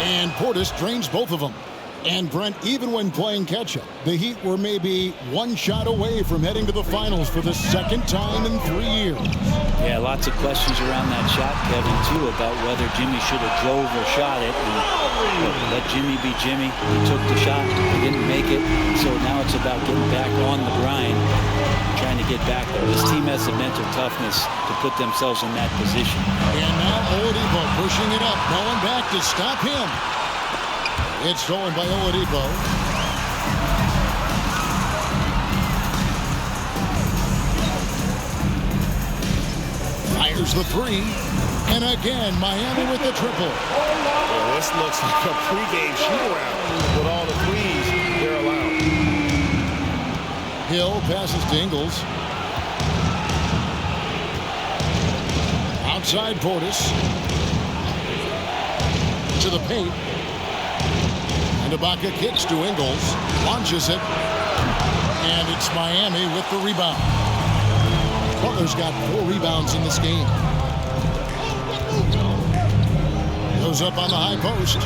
And Portis drains both of them. And Brent, even when playing catch-up, the Heat were maybe one shot away from heading to the finals for the second time in 3 years. Yeah, lots of questions around that shot, Kevin, too, about whether Jimmy should have drove or shot it. And let Jimmy be Jimmy. He took the shot. He didn't make it. So now it's about getting back on the grind, trying to get back there. This team has the mental toughness to put themselves in that position. And now Oladipo pushing it up. No one back to stop him. It's stolen by Oladipo. Fires the 3. And again, Miami with the triple. Yeah, this looks like a pregame shoot-around with all the threes they're allowed. Hill passes to Ingles. Outside Portis. To the paint. And Ibaka kicks to Ingles. Launches it. And it's Miami with the rebound. Butler's got 4 rebounds in this game. Goes up on the high post.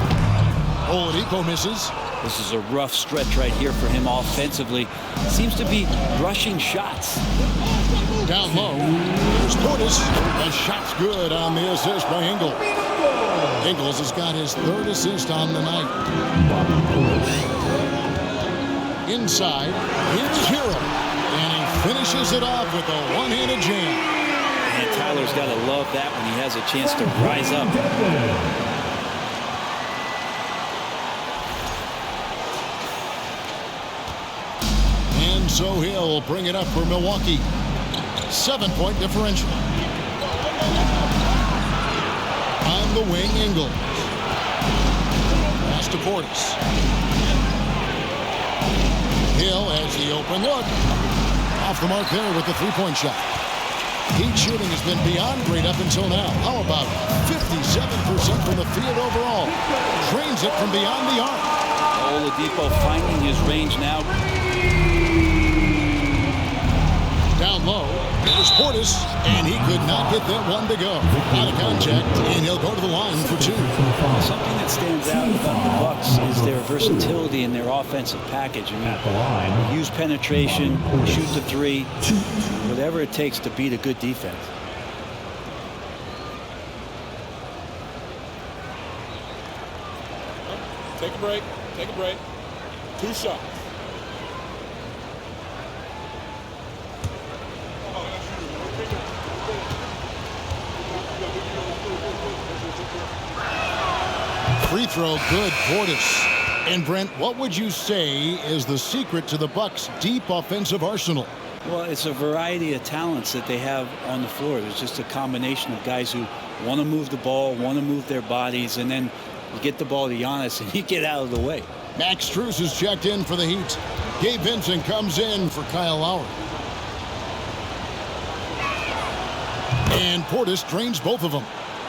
Oladipo misses. This is a rough stretch right here for him offensively. Seems to be rushing shots. Down low. Here's Portis. The shot's good on the assist by Ingles. Ingles has got his 3rd assist on the night. Inside, here's Jrue. And he finishes it off with a one-handed jam. And Tyler's got to love that when he has a chance to rise up. And so he'll bring it up for Milwaukee. 7-point differential. On the wing, Ingles. Pass to Portis. Hill has the open look. Off the mark there with the three-point shot. Heat shooting has been beyond great up until now. How about 57% from the field overall? Drains it from beyond the arc. Oladipo finding his range now. Down low, here's Portis, and he could not get that one to go. Out of contact, and he'll go to the line for 2. Something that stands out about the Bucks is their versatility in their offensive package. I mean, use penetration, shoot the 3, whatever it takes to beat a good defense. Take a break. Take a break. 2 shots. Free throw good, Portis. And Brent, what would you say is the secret to the Bucks' deep offensive arsenal? Well, it's a variety of talents that they have on the floor. There's just a combination of guys who want to move the ball, want to move their bodies, and then you get the ball to Giannis and you get out of the way. Max Strus is checked in for the Heat. Gabe Vincent comes in for Kyle Lowry. And Portis drains both of them.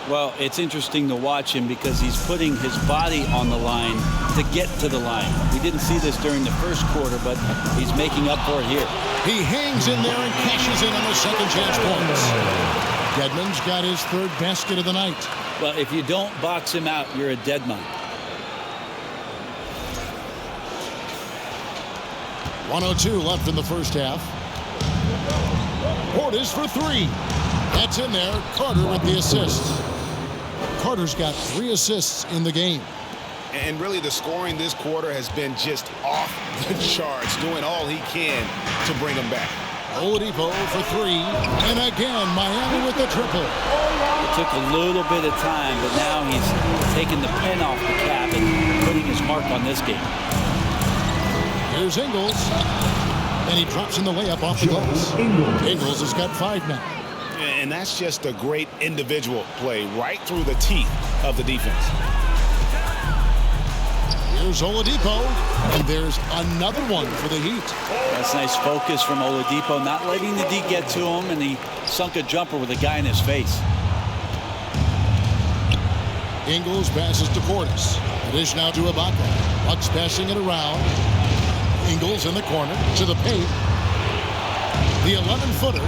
Well, it's interesting to watch him because he's putting his body on the line to get to the line. We didn't see this during the first quarter, but he's making up for it here. He hangs in there and cashes in on the second chance points. Dedmon's got his 3rd basket of the night. Well, if you don't box him out, you're a dead man. 1:02 left in the first half. Portis for 3. That's in there. Carter with the assist. Carter's got 3 assists in the game. And really the scoring this quarter has been just off the charts, doing all he can to bring him back. Oladipo for 3. And again, Miami with the triple. It took a little bit of time, but now he's taking the pen off the cap and putting his mark on this game. Here's Ingles. And he drops in the layup off the glass. Ingles has got 5 now. And that's just a great individual play right through the teeth of the defense. Here's Oladipo, and there's another one for the Heat. That's nice focus from Oladipo, not letting the D get to him, and he sunk a jumper with a guy in his face. Ingles passes to Portis. The dish now to Ibaka. Bucks passing it around. Ingles in the corner to the paint. The 11-footer.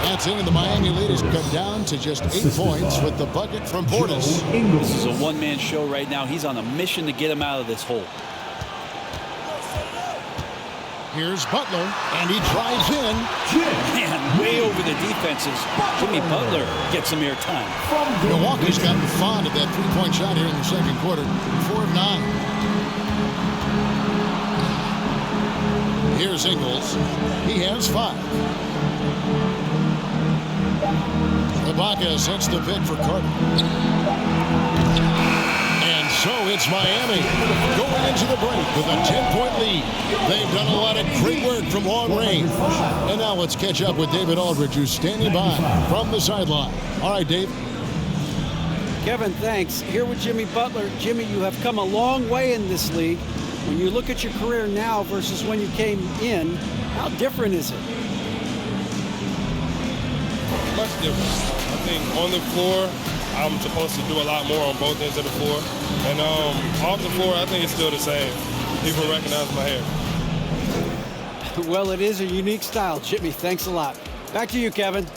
That's in, and the Miami lead is cut down to just 8 points with the bucket from Portis. This is a one-man show right now. He's on a mission to get him out of this hole. Here's Butler, and he drives in. Man, way over the defenses. Jimmy Butler gets some air time. Milwaukee's gotten fond of that three-point shot here in the second quarter. 4 of 9. Here's Ingles. He has 5. Ibaka sets the pick for Carter. And so it's Miami going into the break with a 10-point lead. They've done a lot of great work from long range. And now let's catch up with David Aldridge, who's standing by from the sideline. All right, Dave. Kevin, thanks. Here with Jimmy Butler. Jimmy, you have come a long way in this league. When you look at your career now versus when you came in, how different is it? Much different. I think on the floor, I'm supposed to do a lot more on both ends of the floor. And off the floor, I think it's still the same. People recognize my hair. Well, it is a unique style, Jimmy. Thanks a lot. Back to you, Kevin.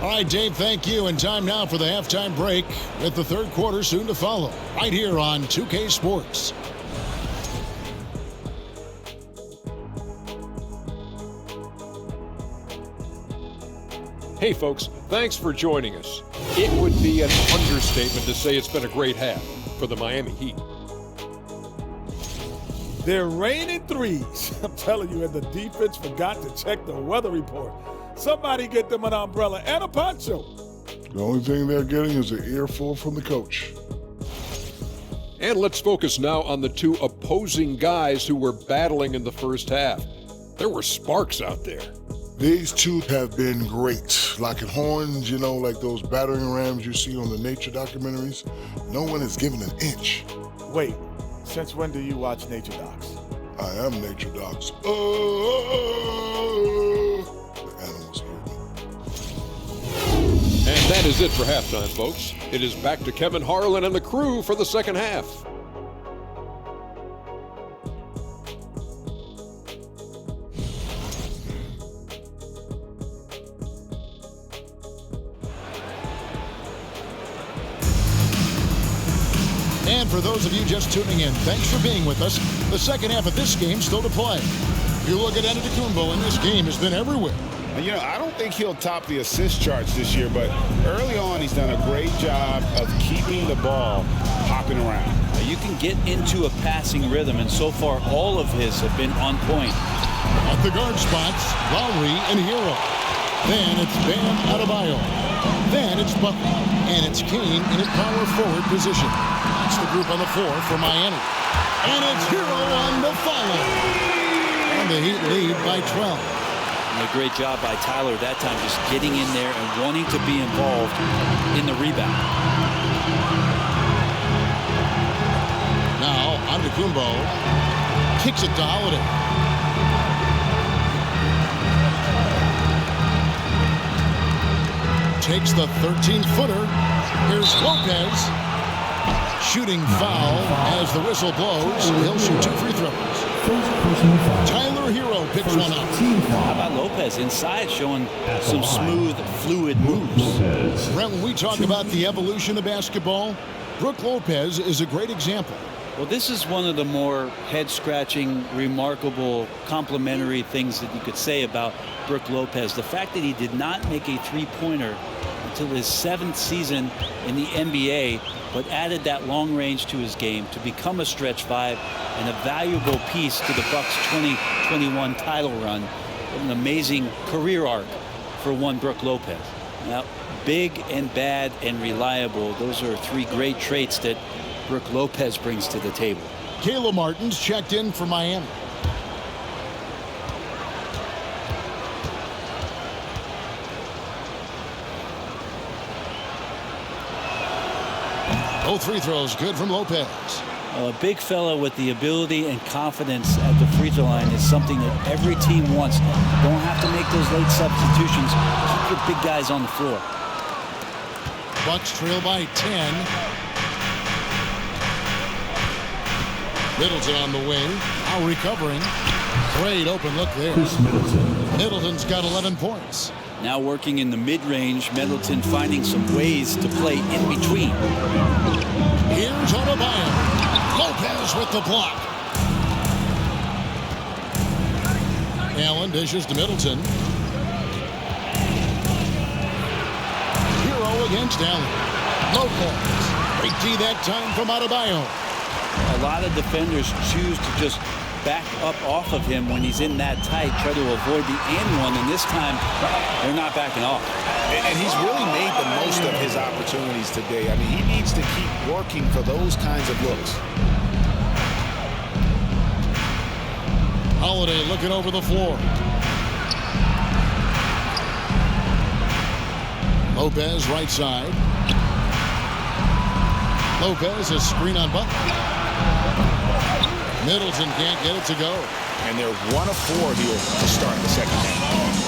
All right, Dave, thank you. And time now for the halftime break with the third quarter soon to follow right here on 2K Sports. Hey folks, thanks for joining us. It would be an understatement to say it's been a great half for the Miami Heat. They're raining threes. I'm telling you, and the defense forgot to check the weather report. Somebody get them an umbrella and a poncho. The only thing they're getting is an earful from the coach. And let's focus now on the two opposing guys who were battling in the first half. There were sparks out there. These two have been great. Locking horns, you know, like those battering rams you see on the nature documentaries. No one is given an inch. Wait, since when do you watch nature docs? I am nature docs. The animals hear me. And that is it for halftime, folks. It is back to Kevin Harlan and the crew for the second half. And for those of you just tuning in, thanks for being with us. The second half of this game still to play. If you look at Antetokounmpo, and this game has been everywhere. You know, I don't think he'll top the assist charts this year, but early on he's done a great job of keeping the ball hopping around. You can get into a passing rhythm, and so far all of his have been on point. At the guard spots, Lowry and Jrue. Then it's Bam Adebayo. Then it's Butler. And it's Kane in a power forward position. That's the group on the floor for Miami. And it's Jrue on the follow. And the Heat lead by 12. And a great job by Tyler that time, just getting in there and wanting to be involved in the rebound. Now, Antetokounmpo kicks it to Holiday. Takes the 13-footer. Here's Lopez. Shooting foul as the whistle blows. He'll shoot 2 free throws. Tyler Hero picks one up. How about Lopez inside, showing some smooth, fluid moves? Brent, when we talk about the evolution of basketball, Brook Lopez is a great example. Well, this is one of the more head-scratching, remarkable, complimentary things that you could say about Brook Lopez. The fact that he did not make a three-pointer until his 7th season in the NBA, but added that long range to his game to become a stretch 5 and a valuable piece to the Bucks' 2021 title run. An amazing career arc for one Brook Lopez. Now, big and bad and reliable, those are 3 great traits that Brook Lopez brings to the table. Caleb Martin's checked in for Miami. Both free throws good from Lopez. Well, a big fella with the ability and confidence at the free throw line is something that every team wants. Don't have to make those late substitutions. Keep your big guys on the floor. Bucks trail by 10. Middleton on the wing. Now recovering. Great open look there. Middleton's got 11 points. Now working in the mid-range, Middleton finding some ways to play in between. Here's Adebayo. Lopez with the block. Allen dishes to Middleton. Hero against Allen. Lopez. Great D that time from Adebayo. A lot of defenders choose to just back up off of him when he's in that tight, try to avoid the and one, and this time they're not backing off. And he's really made the most of his opportunities today. I mean, he needs to keep working for those kinds of looks. Holiday looking over the floor. Lopez right side. Lopez a screen on Butler. Middleton can't get it to go. And they're 1 of 4 here to start the second half.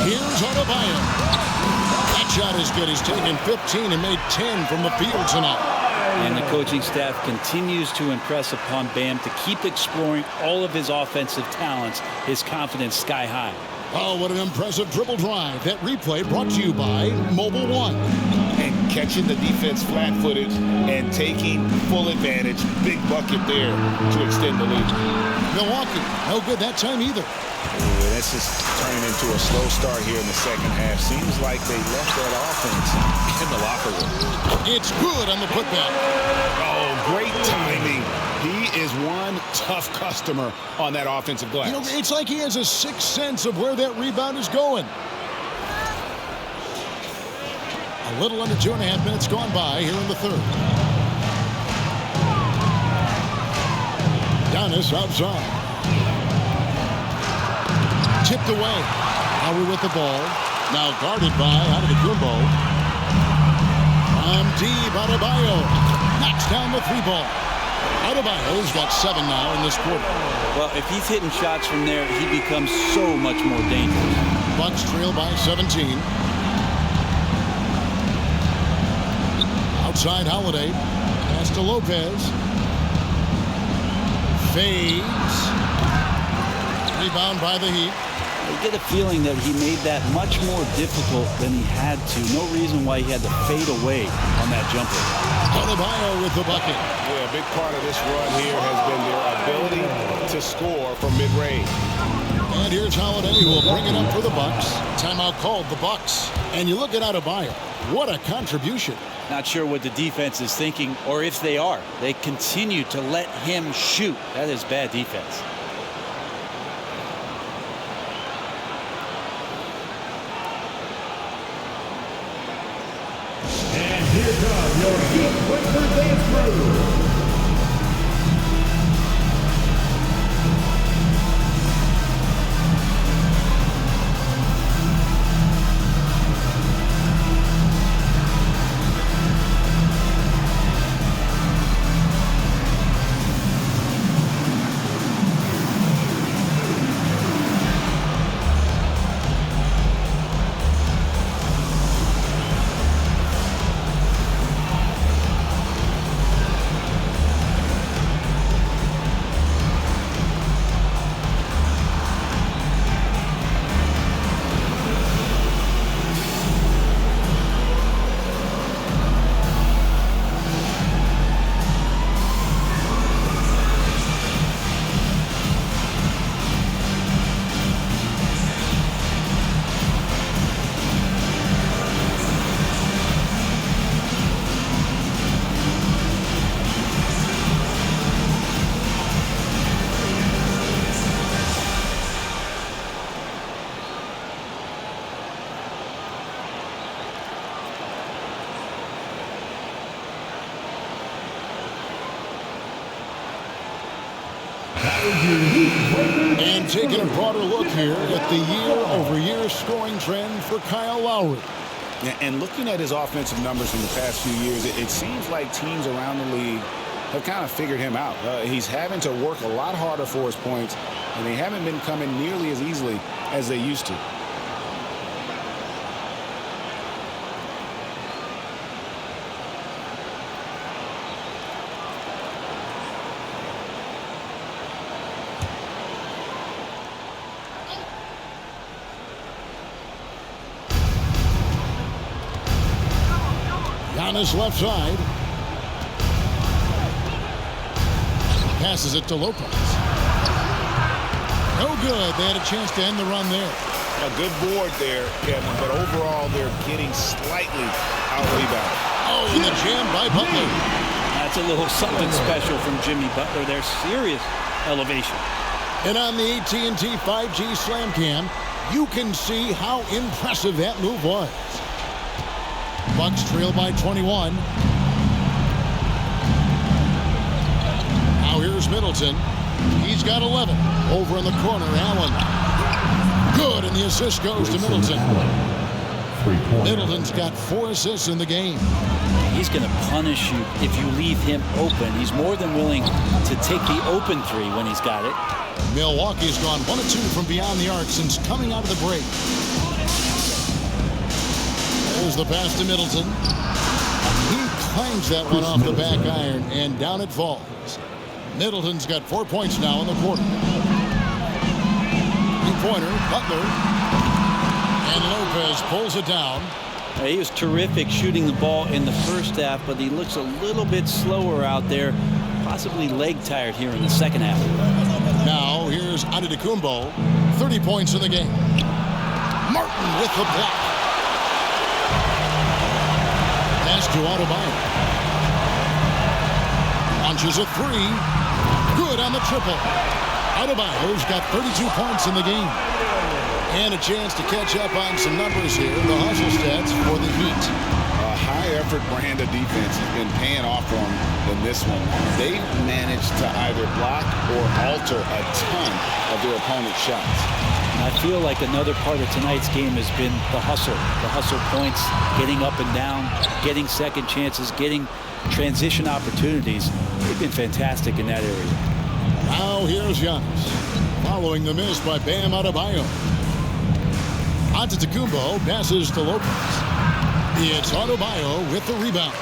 Here's Adebayo. That shot is good. He's taken 15 and made 10 from the field tonight. And the coaching staff continues to impress upon Bam to keep exploring all of his offensive talents, his confidence sky high. Oh, what an impressive dribble drive. That replay brought to you by Mobile One. And catching the defense flat-footed and taking full advantage. Big bucket there to extend the lead. Milwaukee, no good that time either. Yeah, this is turning into a slow start here in the second half. Seems like they left that offense in the locker room. It's good on the putback. Oh, great timing. He is one tough customer on that offensive glass. You know, it's like he has a sixth sense of where that rebound is going. A little under 2.5 minutes gone by here in the third. Giannis outside. Tipped away. Lowry with the ball. Now guarded by Antetokounmpo. From deep, Adebayo knocks down the three ball. Adebayo's got 7 now in this quarter. Well, if he's hitting shots from there, he becomes so much more dangerous. Bucks trail by 17. Outside Holiday. Pass to Lopez. Fades. Rebound by the Heat. I get a feeling that he made that much more difficult than he had to. No reason why he had to fade away on that jumper. Adebayo with the bucket. Yeah, a big part of this run here has been their ability to score from mid-range. And here's Holiday, who will bring it up for the Bucks. Timeout called, the Bucks. And you look at Adebayo. What a contribution. Not sure what the defense is thinking, or if they are. They continue to let him shoot. That is bad defense. And here come your Heat Breaker dance crew. And taking a broader look here at the year-over-year scoring trend for Kyle Lowry. And looking at his offensive numbers in the past few years, it seems like teams around the league have kind of figured him out. He's having to work a lot harder for his points, and they haven't been coming nearly as easily as they used to. On his left side. Passes it to Lopez. No good. They had a chance to end the run there. A good board there, Kevin, but overall they're getting slightly out-rebounded. Oh, and the jam by Butler. That's a little something special from Jimmy Butler. There's serious elevation. And on the AT&T 5G Slam Cam, you can see how impressive that move was. Bucks trail by 21. Now here's Middleton. He's got 11. Over in the corner, Allen. Good, and the assist goes to Middleton. Middleton's got 4 assists in the game. He's going to punish you if you leave him open. He's more than willing to take the open three when he's got it. Milwaukee's gone 1 of 2 from beyond the arc since coming out of the break. There's the pass to Middleton. He clangs that one off the back iron, and down it falls. Middleton's got 4 points now in the quarter. Three-pointer, Butler. And Lopez pulls it down. He was terrific shooting the ball in the first half, but he looks a little bit slower out there, possibly leg tired here in the second half. Now here's Antetokounmpo, 30 points in the game. Martin with the block. Pass to Adebayo. Launches a three. Good on the triple. Adebayo's got 32 points in the game. And a chance to catch up on some numbers here. The hustle stats for the Heat. A high-effort brand of defense has been paying off for them in this one. They've managed to either block or alter a ton of their opponent's shots. And I feel like another part of tonight's game has been the hustle. The hustle points, getting up and down, getting second chances, getting transition opportunities. They've been fantastic in that area. Now here's Giannis, following the miss by Bam Adebayo. Antetokounmpo passes to Lopez. It's Adebayo with the rebound.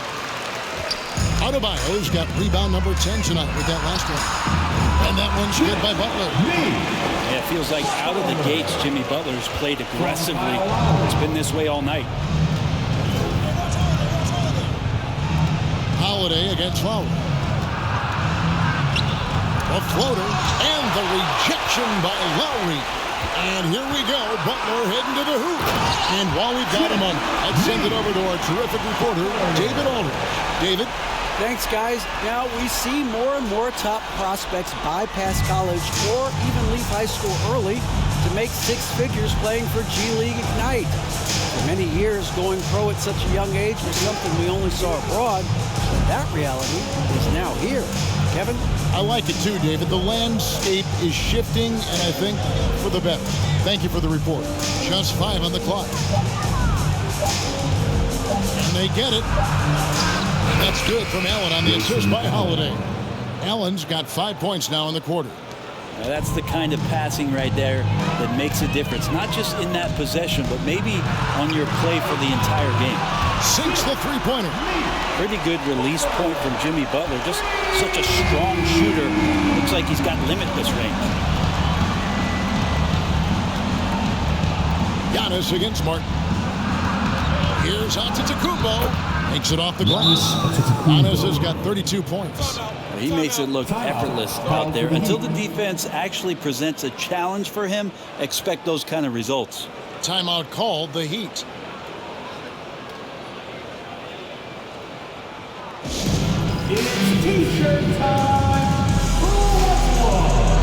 Adebayo's got rebound number 10 tonight with that last one. And that one's good by Butler. Yeah, it feels like out of the gates, Jimmy Butler's played aggressively. It's been this way all night. Holiday against Lowry. A floater and the rejection by Lowry. And here we go, Butler heading to the hoop. And while we've got him on, let's send it over to our terrific reporter, David Aldridge. David? Thanks, guys. Now, we see more and more top prospects bypass college or even leave high school early to make six figures playing for G League Ignite. For many years, going pro at such a young age was something we only saw abroad, but that reality is now here. Kevin? I like it too, David. The landscape is shifting, and I think for the better. Thank you for the report. Just 5 on the clock. And they get it. That's good from Allen on the assist by Holiday. Allen's got 5 points now in the quarter. Now that's the kind of passing right there that makes a difference, not just in that possession, but maybe on your play for the entire game. Sinks the three-pointer. Pretty good release point from Jimmy Butler. Just such a strong shooter. Looks like he's got limitless range. Giannis against Martin. Here's Antetokounmpo. Makes it off the glass. Giannis has got 32 points. He makes it look effortless out there. Until the defense actually presents a challenge for him, expect those kind of results. Timeout called, the Heat. It's T-shirt time. Who wants one?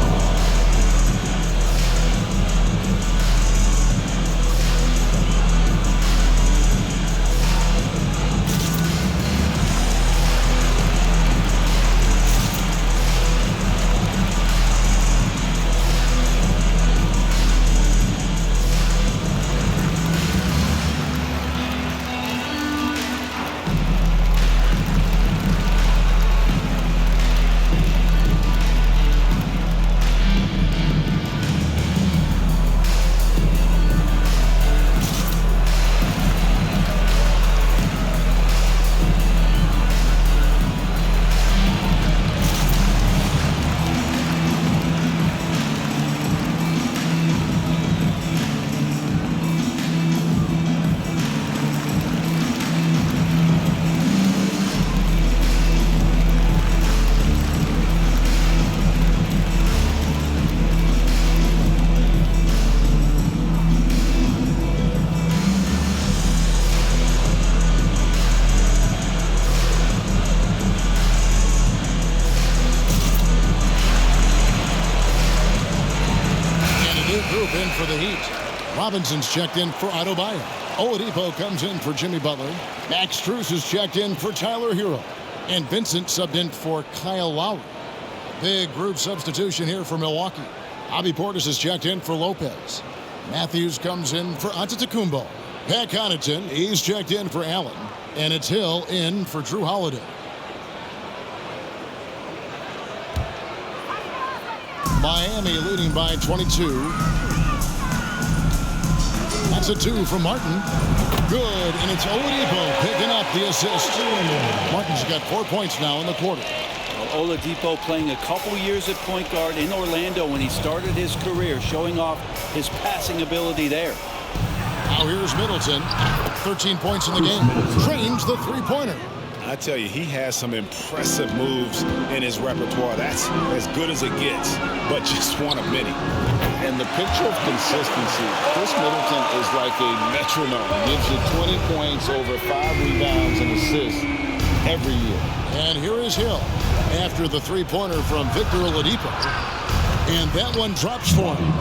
In for the Heat. Robinson's checked in for Adebayo. Oladipo comes in for Jimmy Butler. Max Strus is checked in for Tyler Hero. And Vincent subbed in for Kyle Lowry. Big group substitution here for Milwaukee. Bobby Portis is checked in for Lopez. Matthews comes in for Antetokounmpo. Pat Connaughton, he's checked in for Allen. And it's Hill in for Jrue Holiday. Miami leading by 22. That's a 2 from Martin. Good, and it's Oladipo picking up the assist. Martin's got 4 points now in the quarter. Well, Oladipo playing a couple years at point guard in Orlando when he started his career, showing off his passing ability there. Now here's Middleton. 13 points in the game. Trains the three-pointer. I tell you, he has some impressive moves in his repertoire. That's as good as it gets, but just one of many. And the picture of consistency, Chris Middleton is like a metronome. Gives you 20 points, over 5 rebounds and assists every year. And here is Hill after the three-pointer from Victor Oladipo. And that one drops for him.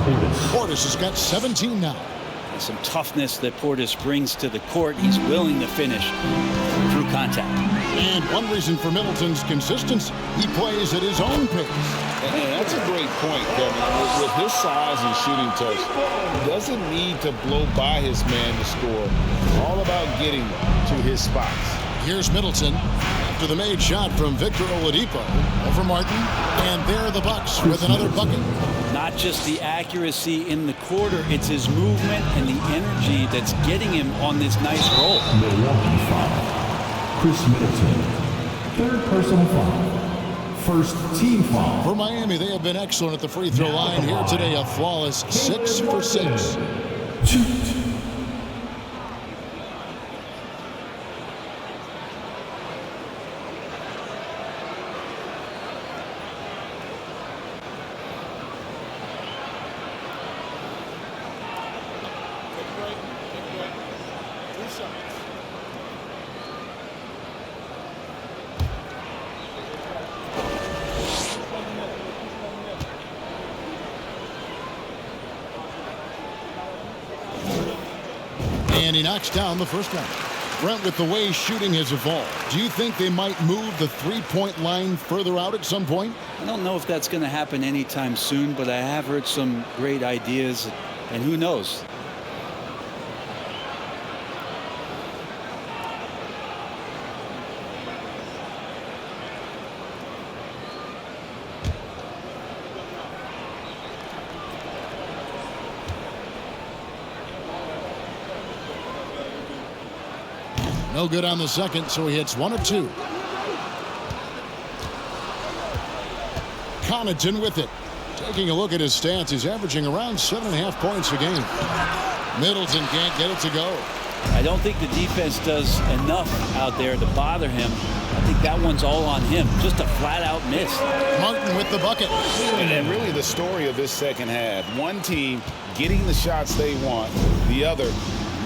Portis has got 17 now. Some toughness that Portis brings to the court. He's willing to finish through contact. And one reason for Middleton's consistency, he plays at his own pace. And that's a great point, Kevin. With his size and shooting touch, he doesn't need to blow by his man to score. All about getting to his spots. Here's Middleton after the made shot from Victor Oladipo over Martin. And there are the Bucks with another bucket. Not just the accuracy in the quarter, it's his movement and the energy that's getting him on this nice roll. Milwaukee foul. Chris Middleton. Third personal foul. First team foul. For Miami, they have been excellent at the free throw line here today. A flawless 6 for 6. And he knocks down the first one. Brent, with the way shooting has evolved, do you think they might move the three-point line further out at some point? I don't know if that's going to happen anytime soon, but I have heard some great ideas, and who knows? No good on the second, so he hits 1 of 2. Connaughton with it. Taking a look at his stats, he's averaging around 7.5 points a game. Middleton can't get it to go. I don't think the defense does enough out there to bother him. I think that one's all on him. Just a flat-out miss. Martin with the bucket. And really the story of this second half. One team getting the shots they want, the other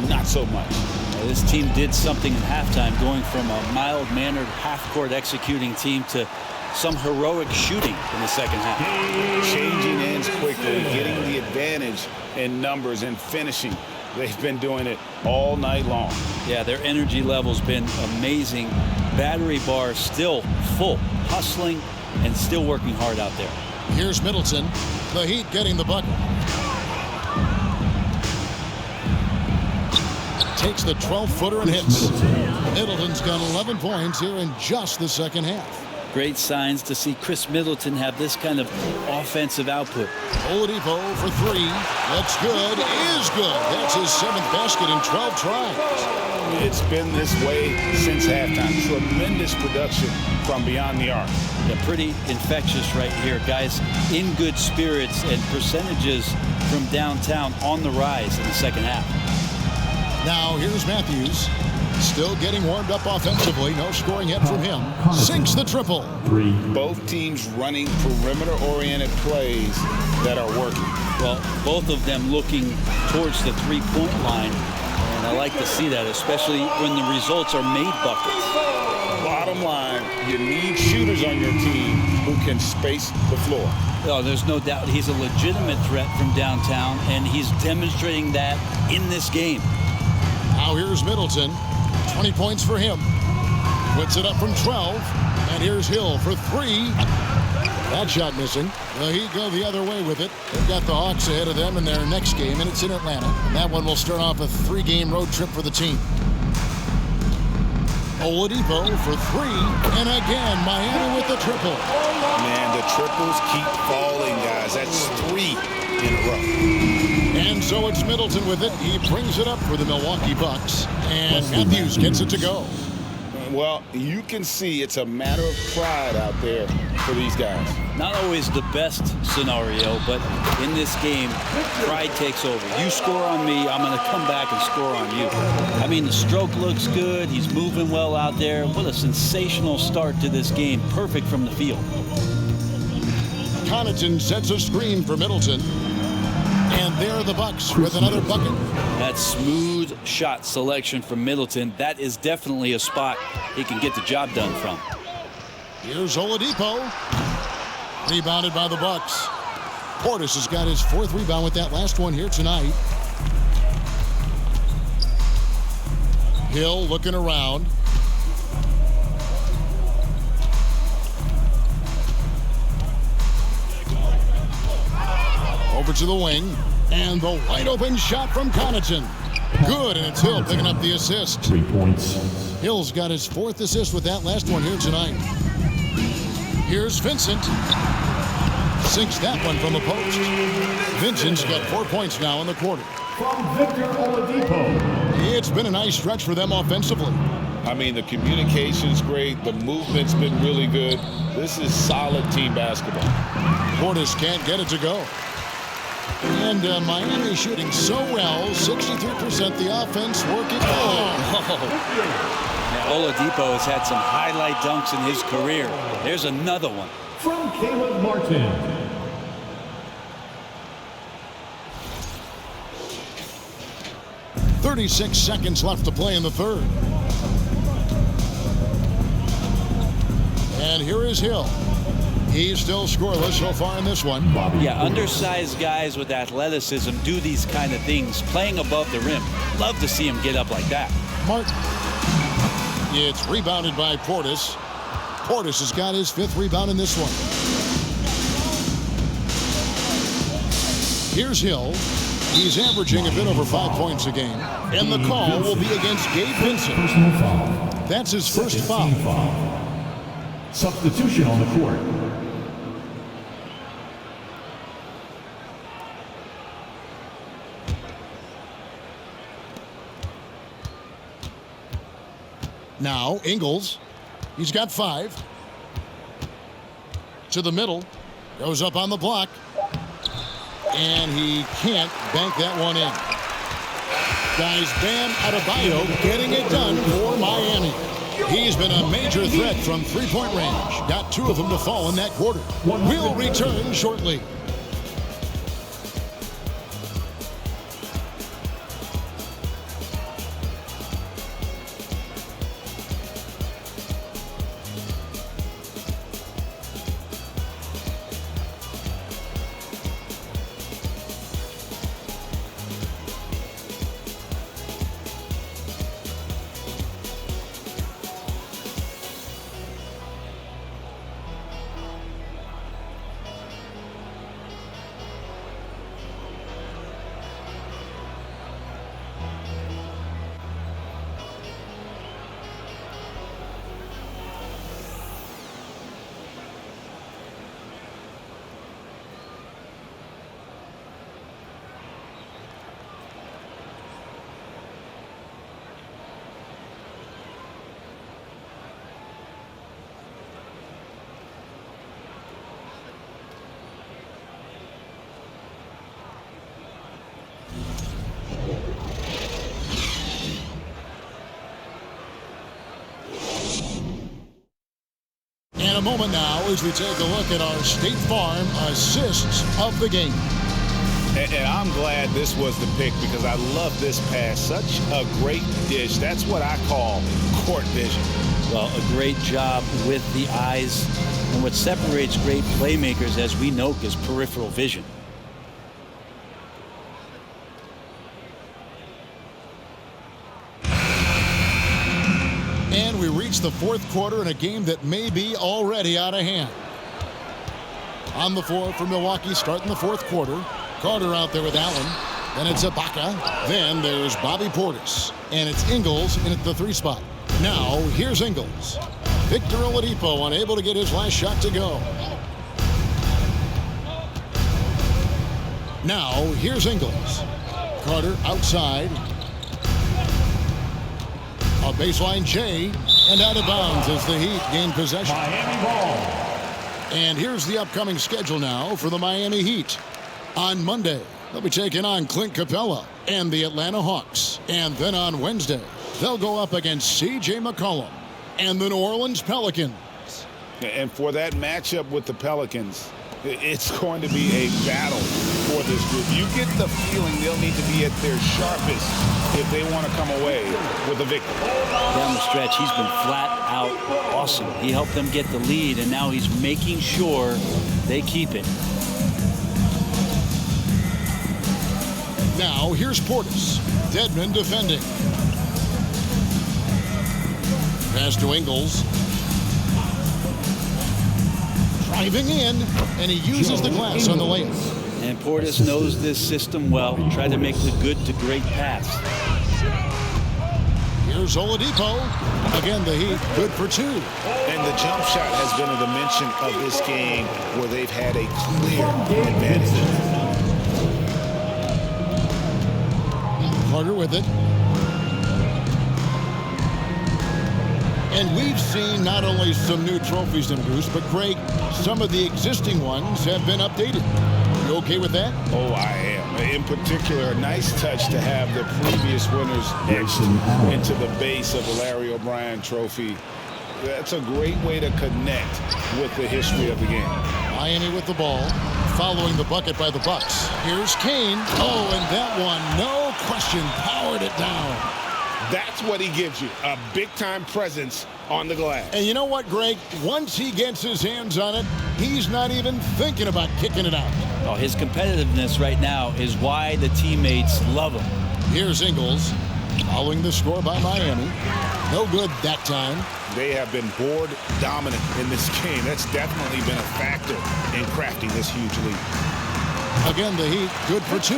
not so much. This team did something at halftime, going from a mild-mannered half-court executing team to some heroic shooting in the second half. Changing ends quickly, getting the advantage in numbers and finishing. They've been doing it all night long. Yeah, their energy level's been amazing. Battery bar still full, hustling and still working hard out there. Here's Middleton. The Heat getting the bucket. Takes the 12-footer and hits. Middleton's got 11 points here in just the second half. Great signs to see Chris Middleton have this kind of offensive output. Oladipo for 3. That's good. Is good. That's his 7th basket in 12 tries. It's been this way since halftime. Tremendous production from beyond the arc. Yeah, pretty infectious right here. Guys in good spirits, and percentages from downtown on the rise in the second half. Now here's Matthews. Still getting warmed up offensively. No scoring yet from him. Sinks the triple. Both teams running perimeter-oriented plays that are working. Well, both of them looking towards the three-point line. And I like to see that, especially when the results are made buckets. Bottom line, you need shooters on your team who can space the floor. Oh, there's no doubt he's a legitimate threat from downtown, and he's demonstrating that in this game. Now here's Middleton. 20 points for him. Puts it up from 12. And here's Hill for 3. That shot missing. The Heat go the other way with it. They've got the Hawks ahead of them in their next game, and it's in Atlanta. And that one will start off a 3-game road trip for the team. Oladipo for 3. And again, Miami with the triple. Man, the triples keep falling, guys. That's 3 in a row. And so it's Middleton with it. He brings it up for the Milwaukee Bucks. And Matthews gets it to go. Well, you can see it's a matter of pride out there for these guys. Not always the best scenario, but in this game, pride takes over. You score on me, I'm going to come back and score on you. I mean, the stroke looks good. He's moving well out there. What a sensational start to this game. Perfect from the field. Connaughton sets a screen for Middleton. And there are the Bucks with another bucket. That smooth shot selection from Middleton, that is definitely a spot he can get the job done from. Here's Oladipo. Rebounded by the Bucks. Portis has got his 4th rebound with that last one here tonight. Hill looking around. Over to the wing. And the wide open shot from Connaughton. Good, and it's Hill picking up the assist. 3 points. Hill's got his 4th assist with that last one here tonight. Here's Vincent. Sinks that one from the post. Vincent's got 4 points now in the quarter. From Victor Oladipo. It's been a nice stretch for them offensively. I mean, the communication's great. The movement's been really good. This is solid team basketball. Portis can't get it to go. And Miami shooting so well, 63% the offense working. Now, Oladipo has had some highlight dunks in his career. There's another one. From Caleb Martin. .36 seconds left to play in the third. And here is Hill. He's still scoreless so far in this one. Yeah, undersized guys with athleticism do these kind of things, playing above the rim. Love to see him get up like that. Martin. It's rebounded by Portis. Portis has got his 5th rebound in this one. Here's Hill. He's averaging a bit over 5 points a game. And the call will be against Gabe Vincent. Personal foul. That's his first Second team foul. Substitution on the court. Now, Ingles. He's got 5. To the middle. Goes up on the block. And he can't bank that one in. Guys, Bam Adebayo getting it done for Miami. He's been a major threat from three-point range. Got 2 of them to fall in that quarter. We'll return shortly. A moment now as we take a look at our State Farm assists of the game. And I'm glad this was the pick because I love this pass. Such a great dish. That's what I call court vision. Well, a great job with the eyes. And what separates great playmakers, as we know, is peripheral vision. And we reach the 4th quarter in a game that may be already out of hand. On the floor for Milwaukee starting the 4th quarter. Carter out there with Allen. Then it's Ibaka. Then there's Bobby Portis. And it's Ingles in at the 3 spot. Now here's Ingles. Victor Oladipo unable to get his last shot to go. Now here's Ingles. Carter outside. A baseline J. And out of bounds as the Heat gain possession. Miami ball. And here's the upcoming schedule now for the Miami Heat. On Monday, they'll be taking on Clint Capella and the Atlanta Hawks. And then on Wednesday, they'll go up against C.J. McCollum and the New Orleans Pelicans. And for that matchup with the Pelicans, it's going to be a battle for this group. You get the feeling they'll need to be at their sharpest if they want to come away with a victory. Down the stretch, he's been flat out awesome. He helped them get the lead, and now he's making sure they keep it. Now, here's Portis. Dedmon defending. Pass to Ingles. Driving in, and he uses the glass on the layup. And Portis knows this system well. Tried to make the good to great pass. Here's Oladipo. Again, the Heat good for 2. And the jump shot has been a dimension of this game where they've had a clear advantage. Carter with it. And we've seen not only some new trophies in Bruce, but Greg, some of the existing ones have been updated. You okay with that? Oh, I am. In particular, a nice touch to have the previous winners etched into the base of the Larry O'Brien trophy. That's a great way to connect with the history of the game. Miami with the ball, following the bucket by the Bucks. Here's Kane. Oh, and that one, no question, powered it down. That's what he gives you, a big-time presence on the glass. And you know what, Greg? Once he gets his hands on it, he's not even thinking about kicking it out. Oh, his competitiveness right now is why the teammates love him. Here's Ingles, following the score by Miami. No good that time. They have been board dominant in this game. That's definitely been a factor in crafting this huge lead. Again, the Heat good for 2.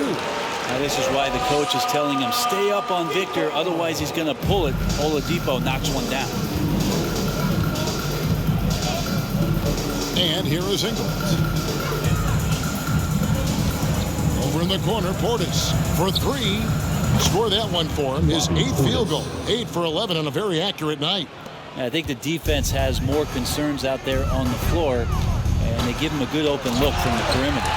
Now this is why the coach is telling him, stay up on Victor, otherwise he's going to pull it. Oladipo knocks one down. And here is Ingles. Over in the corner, Portis for 3. Score that one for him. His 8th field goal. 8 for 11 on a very accurate night. I think the defense has more concerns out there on the floor, and they give him a good open look from the perimeter.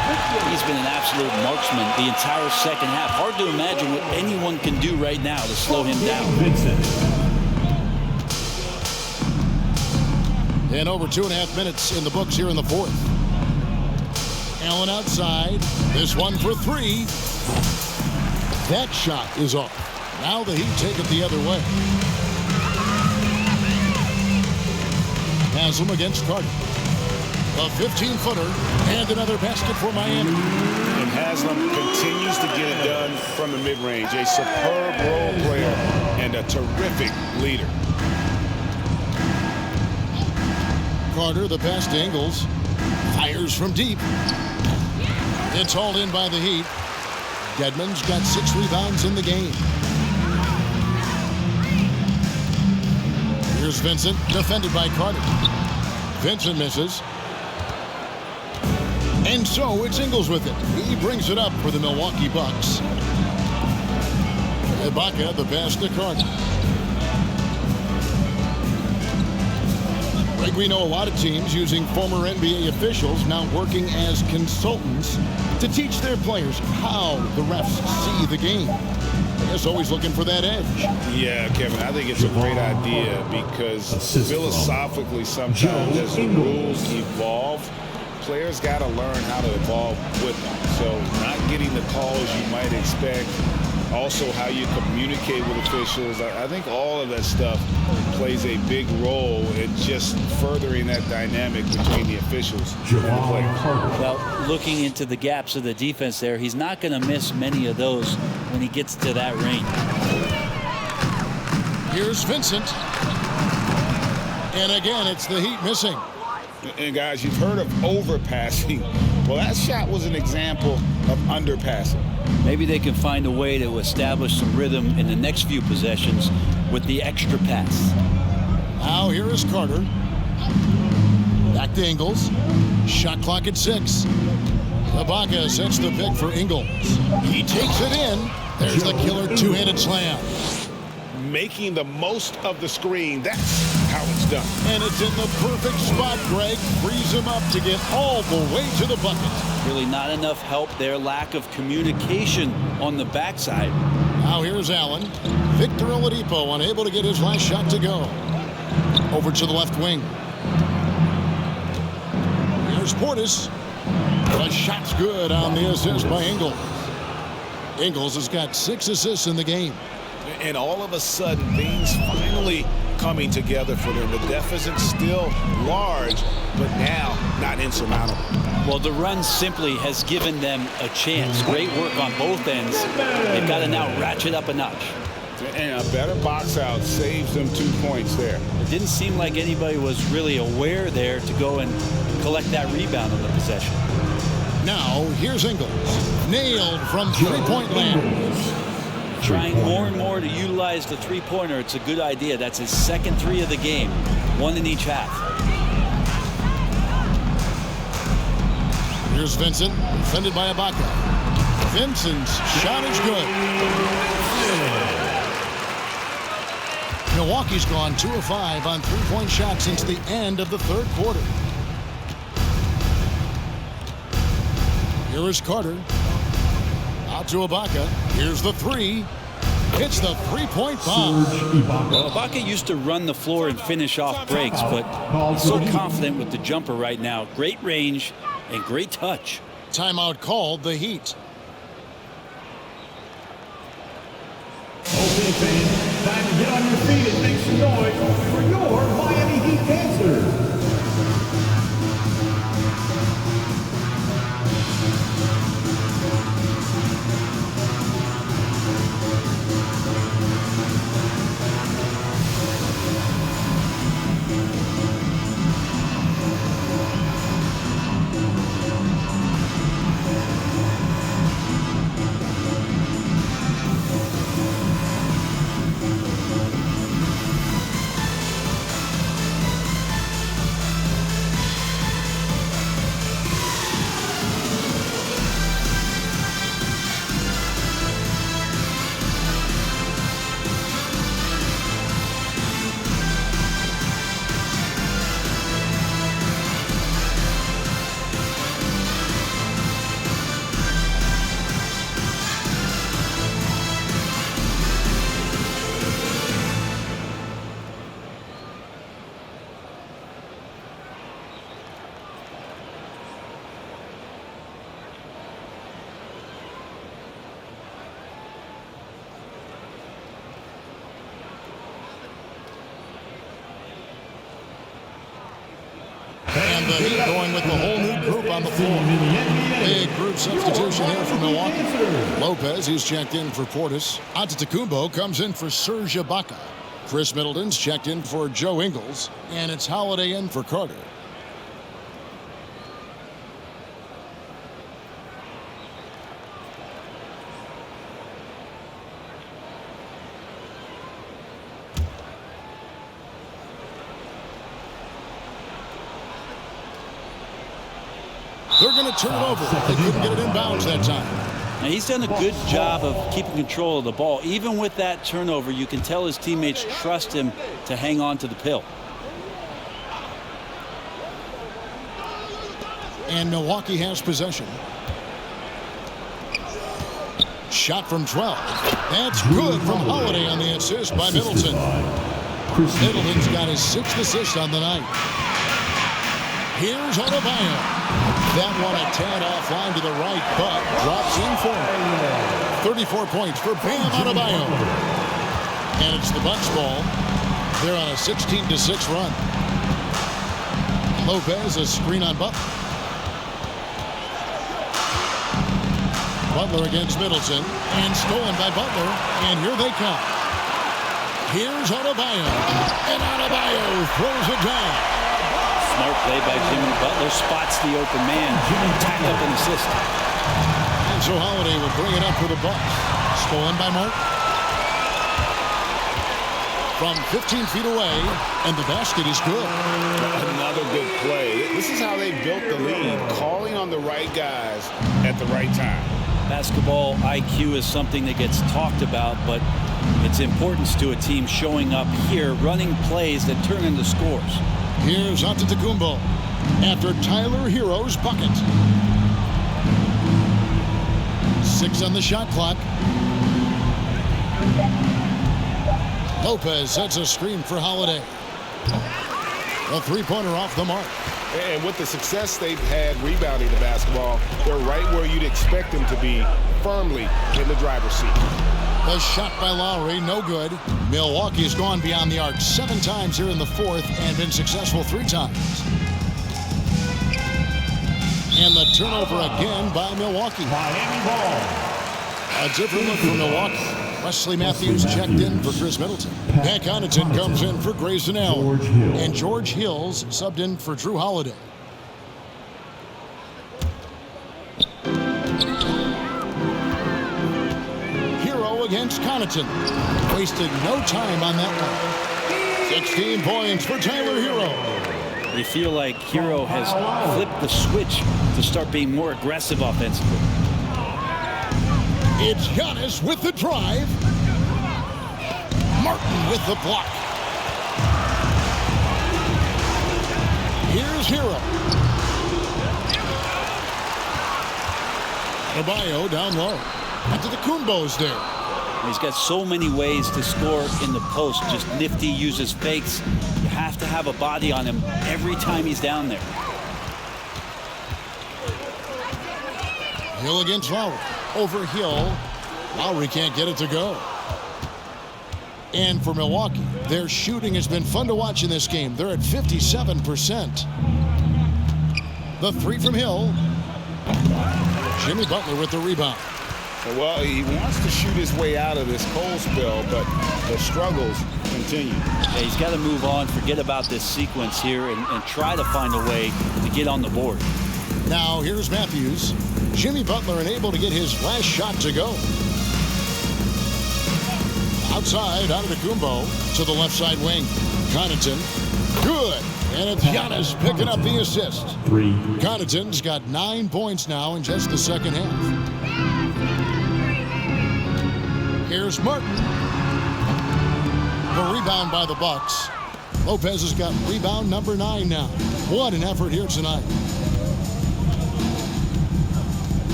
He's been an absolute marksman the entire second half. Hard to imagine what anyone can do right now to slow him down. And over 2.5 minutes in the books here in the 4th. Allen outside. This one for 3. That shot is off. Now the Heat take it the other way. Haslam against Carter. A 15-footer and another basket for Miami. And Haslam continues to get it done from the mid-range. A superb role player and a terrific leader. Carter, the pass to Ingles. Fires from deep. It's hauled in by the Heat. Dedmon's got 6 rebounds in the game. Here's Vincent, defended by Carter. Vincent misses. And so it's Ingles with it. He brings it up for the Milwaukee Bucks. Ibaka, the pass to Carter. Greg, we know a lot of teams using former NBA officials now working as consultants to teach their players how the refs see the game. I guess always looking for that edge. Yeah, Kevin, I think it's a great idea because philosophically sometimes as the rules evolve, players got to learn how to evolve with them. So not getting the calls you might expect, also how you communicate with officials. I think all of that stuff plays a big role in just furthering that dynamic between the officials and the players. Well, looking into the gaps of the defense there, he's not going to miss many of those when he gets to that range. Here's Vincent. And again, it's the Heat missing. And guys, you've heard of overpassing. Well, that shot was an example of underpassing. Maybe they can find a way to establish some rhythm in the next few possessions with the extra pass. Now here is Carter. Back to Ingles. Shot clock at 6. Ibaka sets the pick for Ingles. He takes it in. There's the killer two-handed slam. making the most of the screen. That's how it's done. And it's in the perfect spot, Greg. Frees him up to get all the way to the bucket. Really not enough help there. Lack of communication on the backside. Now here's Allen. Victor Oladipo unable to get his last shot to go. Over to the left wing. Here's Portis. The shot's good on the assist by Ingles. Ingles has got 6 assists in the game. And all of a sudden, things finally coming together for them. The deficit's still large, but now not insurmountable. Well, the run simply has given them a chance. Great work on both ends. They've got to now ratchet up a notch. And a better box out saves them 2 points there. It didn't seem like anybody was really aware there to go and collect that rebound on the possession. Now, here's Ingles. Nailed from three-point land. Trying more and more to utilize the three-pointer. It's a good idea. That's his second 3 of the game. 1 in each half. Here's Vincent, defended by Ibaka. Vincent's shot is good. Milwaukee's gone 2 of 5 on three-point shots since the end of the third quarter. Here is Carter. Out to Ibaka. Here's the 3. It's the three-point bomb. Well, Ibaka used to run the floor and finish off breaks, but he's so confident with the jumper right now. Great range and great touch. Timeout called, the Heat. Okay, fans, time to get on your feet and make some noise for your Miami Heat dancers. And the Heat going with the whole new group on the floor. Big group substitution here for Milwaukee. Lopez, he's checked in for Portis. Antetokounmpo comes in for Serge Ibaka. Chris Middleton's checked in for Joe Ingles. And it's Holiday in for Carter. They're going to turn it over. They couldn't get it in bounds that time. Now, he's done a good job of keeping control of the ball. Even with that turnover, you can tell his teammates trust him to hang on to the pill. And Milwaukee has possession. Shot from 12. That's good from Holiday on the assist by Middleton. Middleton's got his 6th assist on the night. Here's Adebayo. That one a tad offline to the right, but drops in for him. 34 points for Bam Adebayo. And it's the Bucks ball. They're on a 16-6 run. Lopez, a screen on Butler. Butler against Middleton. And stolen by Butler. And here they come. Here's Adebayo. And Adebayo throws it down. Smart play by Jimmy Butler. Spots the open man. Tacked up an assist. And so Holiday will bring it up for the Bucks. Stolen by Mark. From 15 feet away. And the basket is good. Another good play. This is how they built the lead. Calling on the right guys at the right time. Basketball IQ is something that gets talked about, but its importance to a team showing up here, running plays that turn into scores. Here's Antetokounmpo after Tyler Hero's bucket. 6 on the shot clock. Lopez sets a screen for Holiday. A three-pointer off the mark. And with the success they've had rebounding the basketball, they're right where you'd expect them to be, firmly in the driver's seat. The shot by Lowry, no good. Milwaukee's gone beyond the arc 7 times here in the fourth and been successful 3 times. And the turnover again by Milwaukee. Miami ball. A different look for Milwaukee. Wesley Matthews checked in for Chris Middleton. Pat Connaughton comes in for Grayson Allen. And George Hills subbed in for Jrue Holiday. Hero against Connaughton. Wasted no time on that one. 16 points for Tyler Hero. You feel like Hero has flipped the switch to start being more aggressive offensively. It's Giannis with the drive. Martin with the block. Here's Hero. Adebayo down low. Antetokounmpo's there. He's got so many ways to score in the post. Just nifty, uses fakes. You have to have a body on him every time he's down there. Hill against Lowry. Over Hill. Lowry can't get it to go. And for Milwaukee, their shooting has been fun to watch in this game. They're at 57%. The 3 from Hill. Jimmy Butler with the rebound. Well, he wants to shoot his way out of this cold spell, but the struggles continue. Yeah, he's got to move on, forget about this sequence here, and try to find a way to get on the board. Now here's Matthews. Jimmy Butler unable to get his last shot to go. Outside, Antetokounmpo to the left side wing. Connaughton, good. And it's Giannis picking up the assist. 3. Connaughton's got 9 points now in just the second half. Here's Martin. The rebound by the Bucks. Lopez has got rebound number 9 now. What an effort here tonight.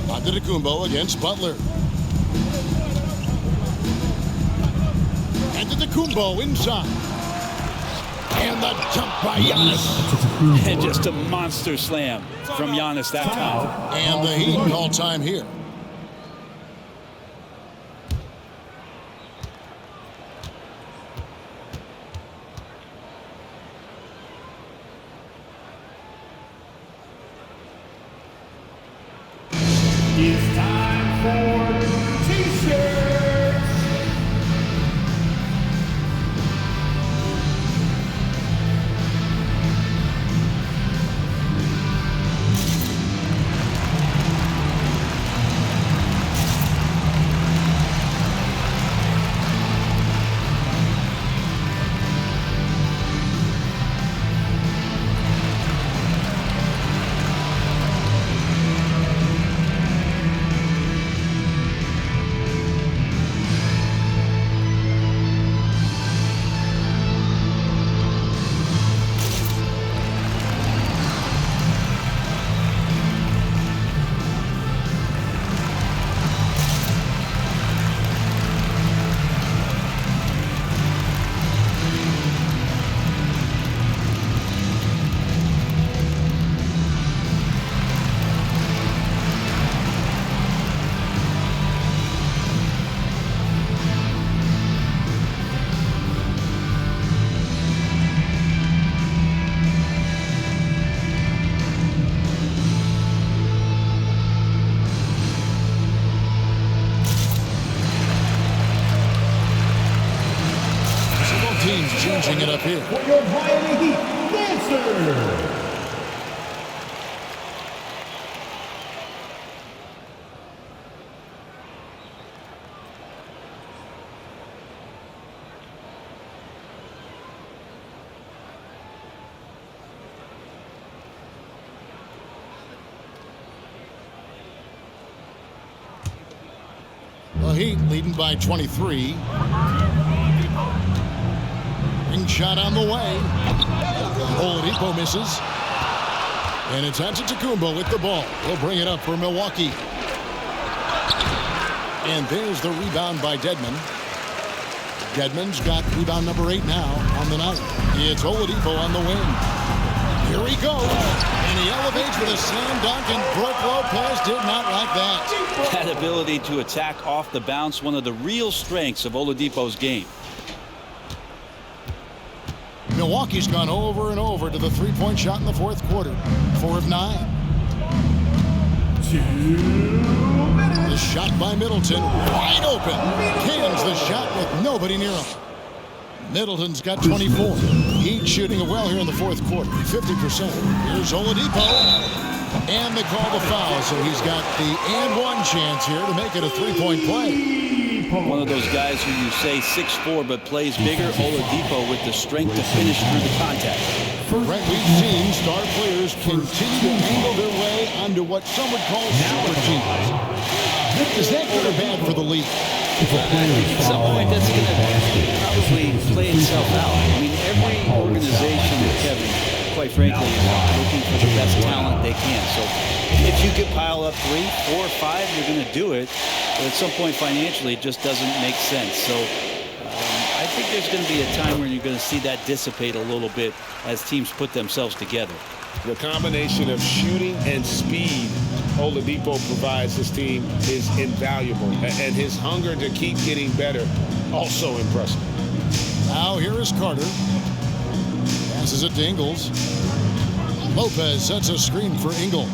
Antetokounmpo against Butler. Antetokounmpo inside. And the jump by Giannis. And just a monster slam from Giannis that time. And the Heat call time here. It's time for T-shirts. Teams changing it up here. For your Miami Heat dancer. Heat leading by 23. Ring shot on the way. Oladipo misses. And it's Antetokounmpo with the ball. He'll bring it up for Milwaukee. And there's the rebound by Dedmon. Dedmon's got rebound number 8 now on the night. It's Oladipo on the wing. Here he goes. And he elevates with a slam dunk, and Brook Lopez did not like that. That ability to attack off the bounce, one of the real strengths of Oladipo's game. Milwaukee's gone over and over to the three-point shot in the fourth quarter. 4 of 9. 2 minutes. The shot by Middleton, wide open. Cans the shot with nobody near him. Middleton's got 24. Heat shooting it well here in the fourth quarter, 50%. Here's Oladipo. And they call the foul, so he's got the and one chance here to make it a three-point play. One of those guys who you say 6'4", but plays bigger. Oladipo with the strength to finish through the contact. Brett, we've seen star players continue to angle their way onto what some would call super teams. Is that good or bad for the league? At some point, that's going to probably play itself out. I mean, every organization, Kevin, quite frankly, is looking for the best talent they can. So if you could pile up 3, 4, 5, you're going to do it. But at some point, financially, it just doesn't make sense. So I think there's going to be a time when you're going to see that dissipate a little bit as teams put themselves together. The combination of shooting and speed Oladipo provides this team is invaluable. And his hunger to keep getting better, also impressive. Now here is Carter. Passes it to Ingles. Lopez sets a screen for Ingles.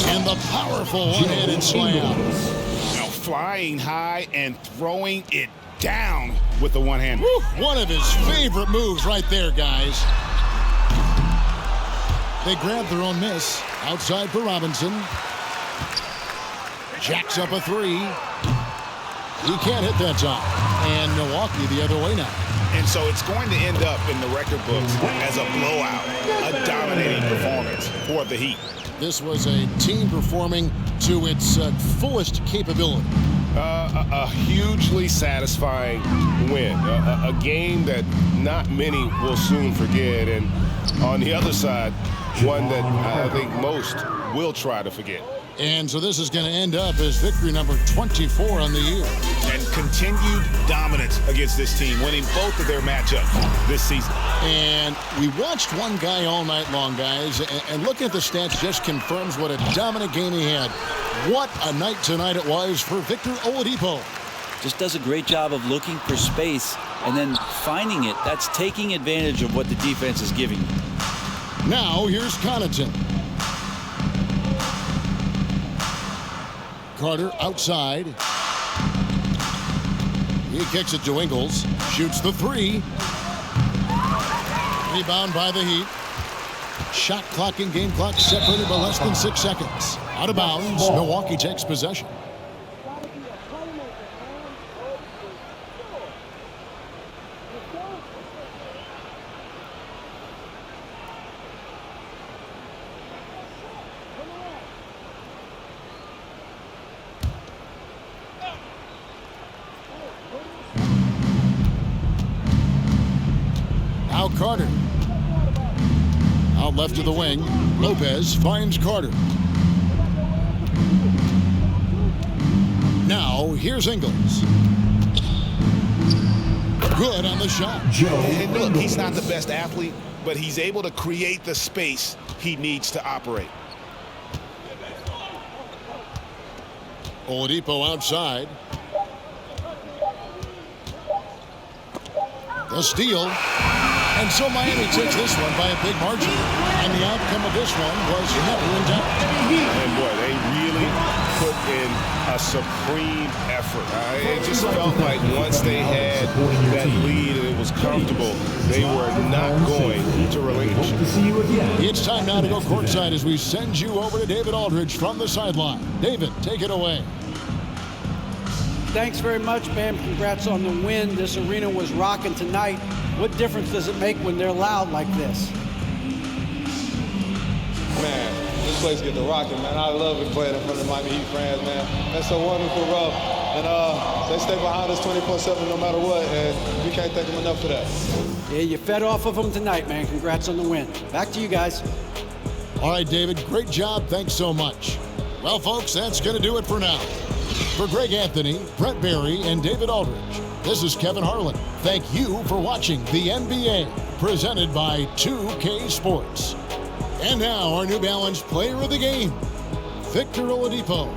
And the powerful one-handed slam. Now flying high and throwing it down with the one-hand. One of his favorite moves right there, guys. They grab their own miss. Outside for Robinson. Jacks up a 3. He can't hit that time. And Milwaukee the other way now. And so it's going to end up in the record books as a blowout, a dominating performance for the Heat. This was a team performing to its fullest capability. A hugely satisfying win. A game that not many will soon forget. And on the other side, one that I think most will try to forget. And so this is going to end up as victory number 24 on the year. And continued dominance against this team, winning both of their matchups this season. And we watched one guy all night long, guys, and looking at the stats just confirms what a dominant game he had. What a night tonight it was for Victor Oladipo. Just does a great job of looking for space and then finding it. That's taking advantage of what the defense is giving you. Now here's Connaughton. Carter outside. He kicks it to Ingles. Shoots the 3. Rebound by the Heat. Shot clock and game clock separated by less than 6 seconds. Out of bounds. Milwaukee takes possession. Now Carter. Out left of the wing. Lopez finds Carter. Now here's Ingles. Good on the shot. And look, he's not the best athlete, but he's able to create the space he needs to operate. Oladipo outside. The steal. And so Miami takes this one by a big margin. And the outcome of this one was never in doubt. And boy, they really put in a supreme effort. It just felt like once they had that lead and it was comfortable, they were not going to relinquish it. It's time now to go courtside as we send you over to David Aldridge from the sideline. David, take it away. Thanks very much, man. Congrats on the win. This arena was rocking tonight. What difference does it make when they're loud like this? Man, this place get to rocking, man. I love it playing in front of Miami Heat fans, man. It's a wonderful rub. And they stay behind us 24/7 no matter what, and we can't thank them enough for that. Yeah, you fed off of them tonight, man. Congrats on the win. Back to you guys. All right, David, great job. Thanks so much. Well, folks, that's going to do it for now. For Greg Anthony, Brent Barry, and David Aldridge, this is Kevin Harlan. Thank you for watching the NBA, presented by 2K Sports. And now, our New Balance Player of the Game, Victor Oladipo.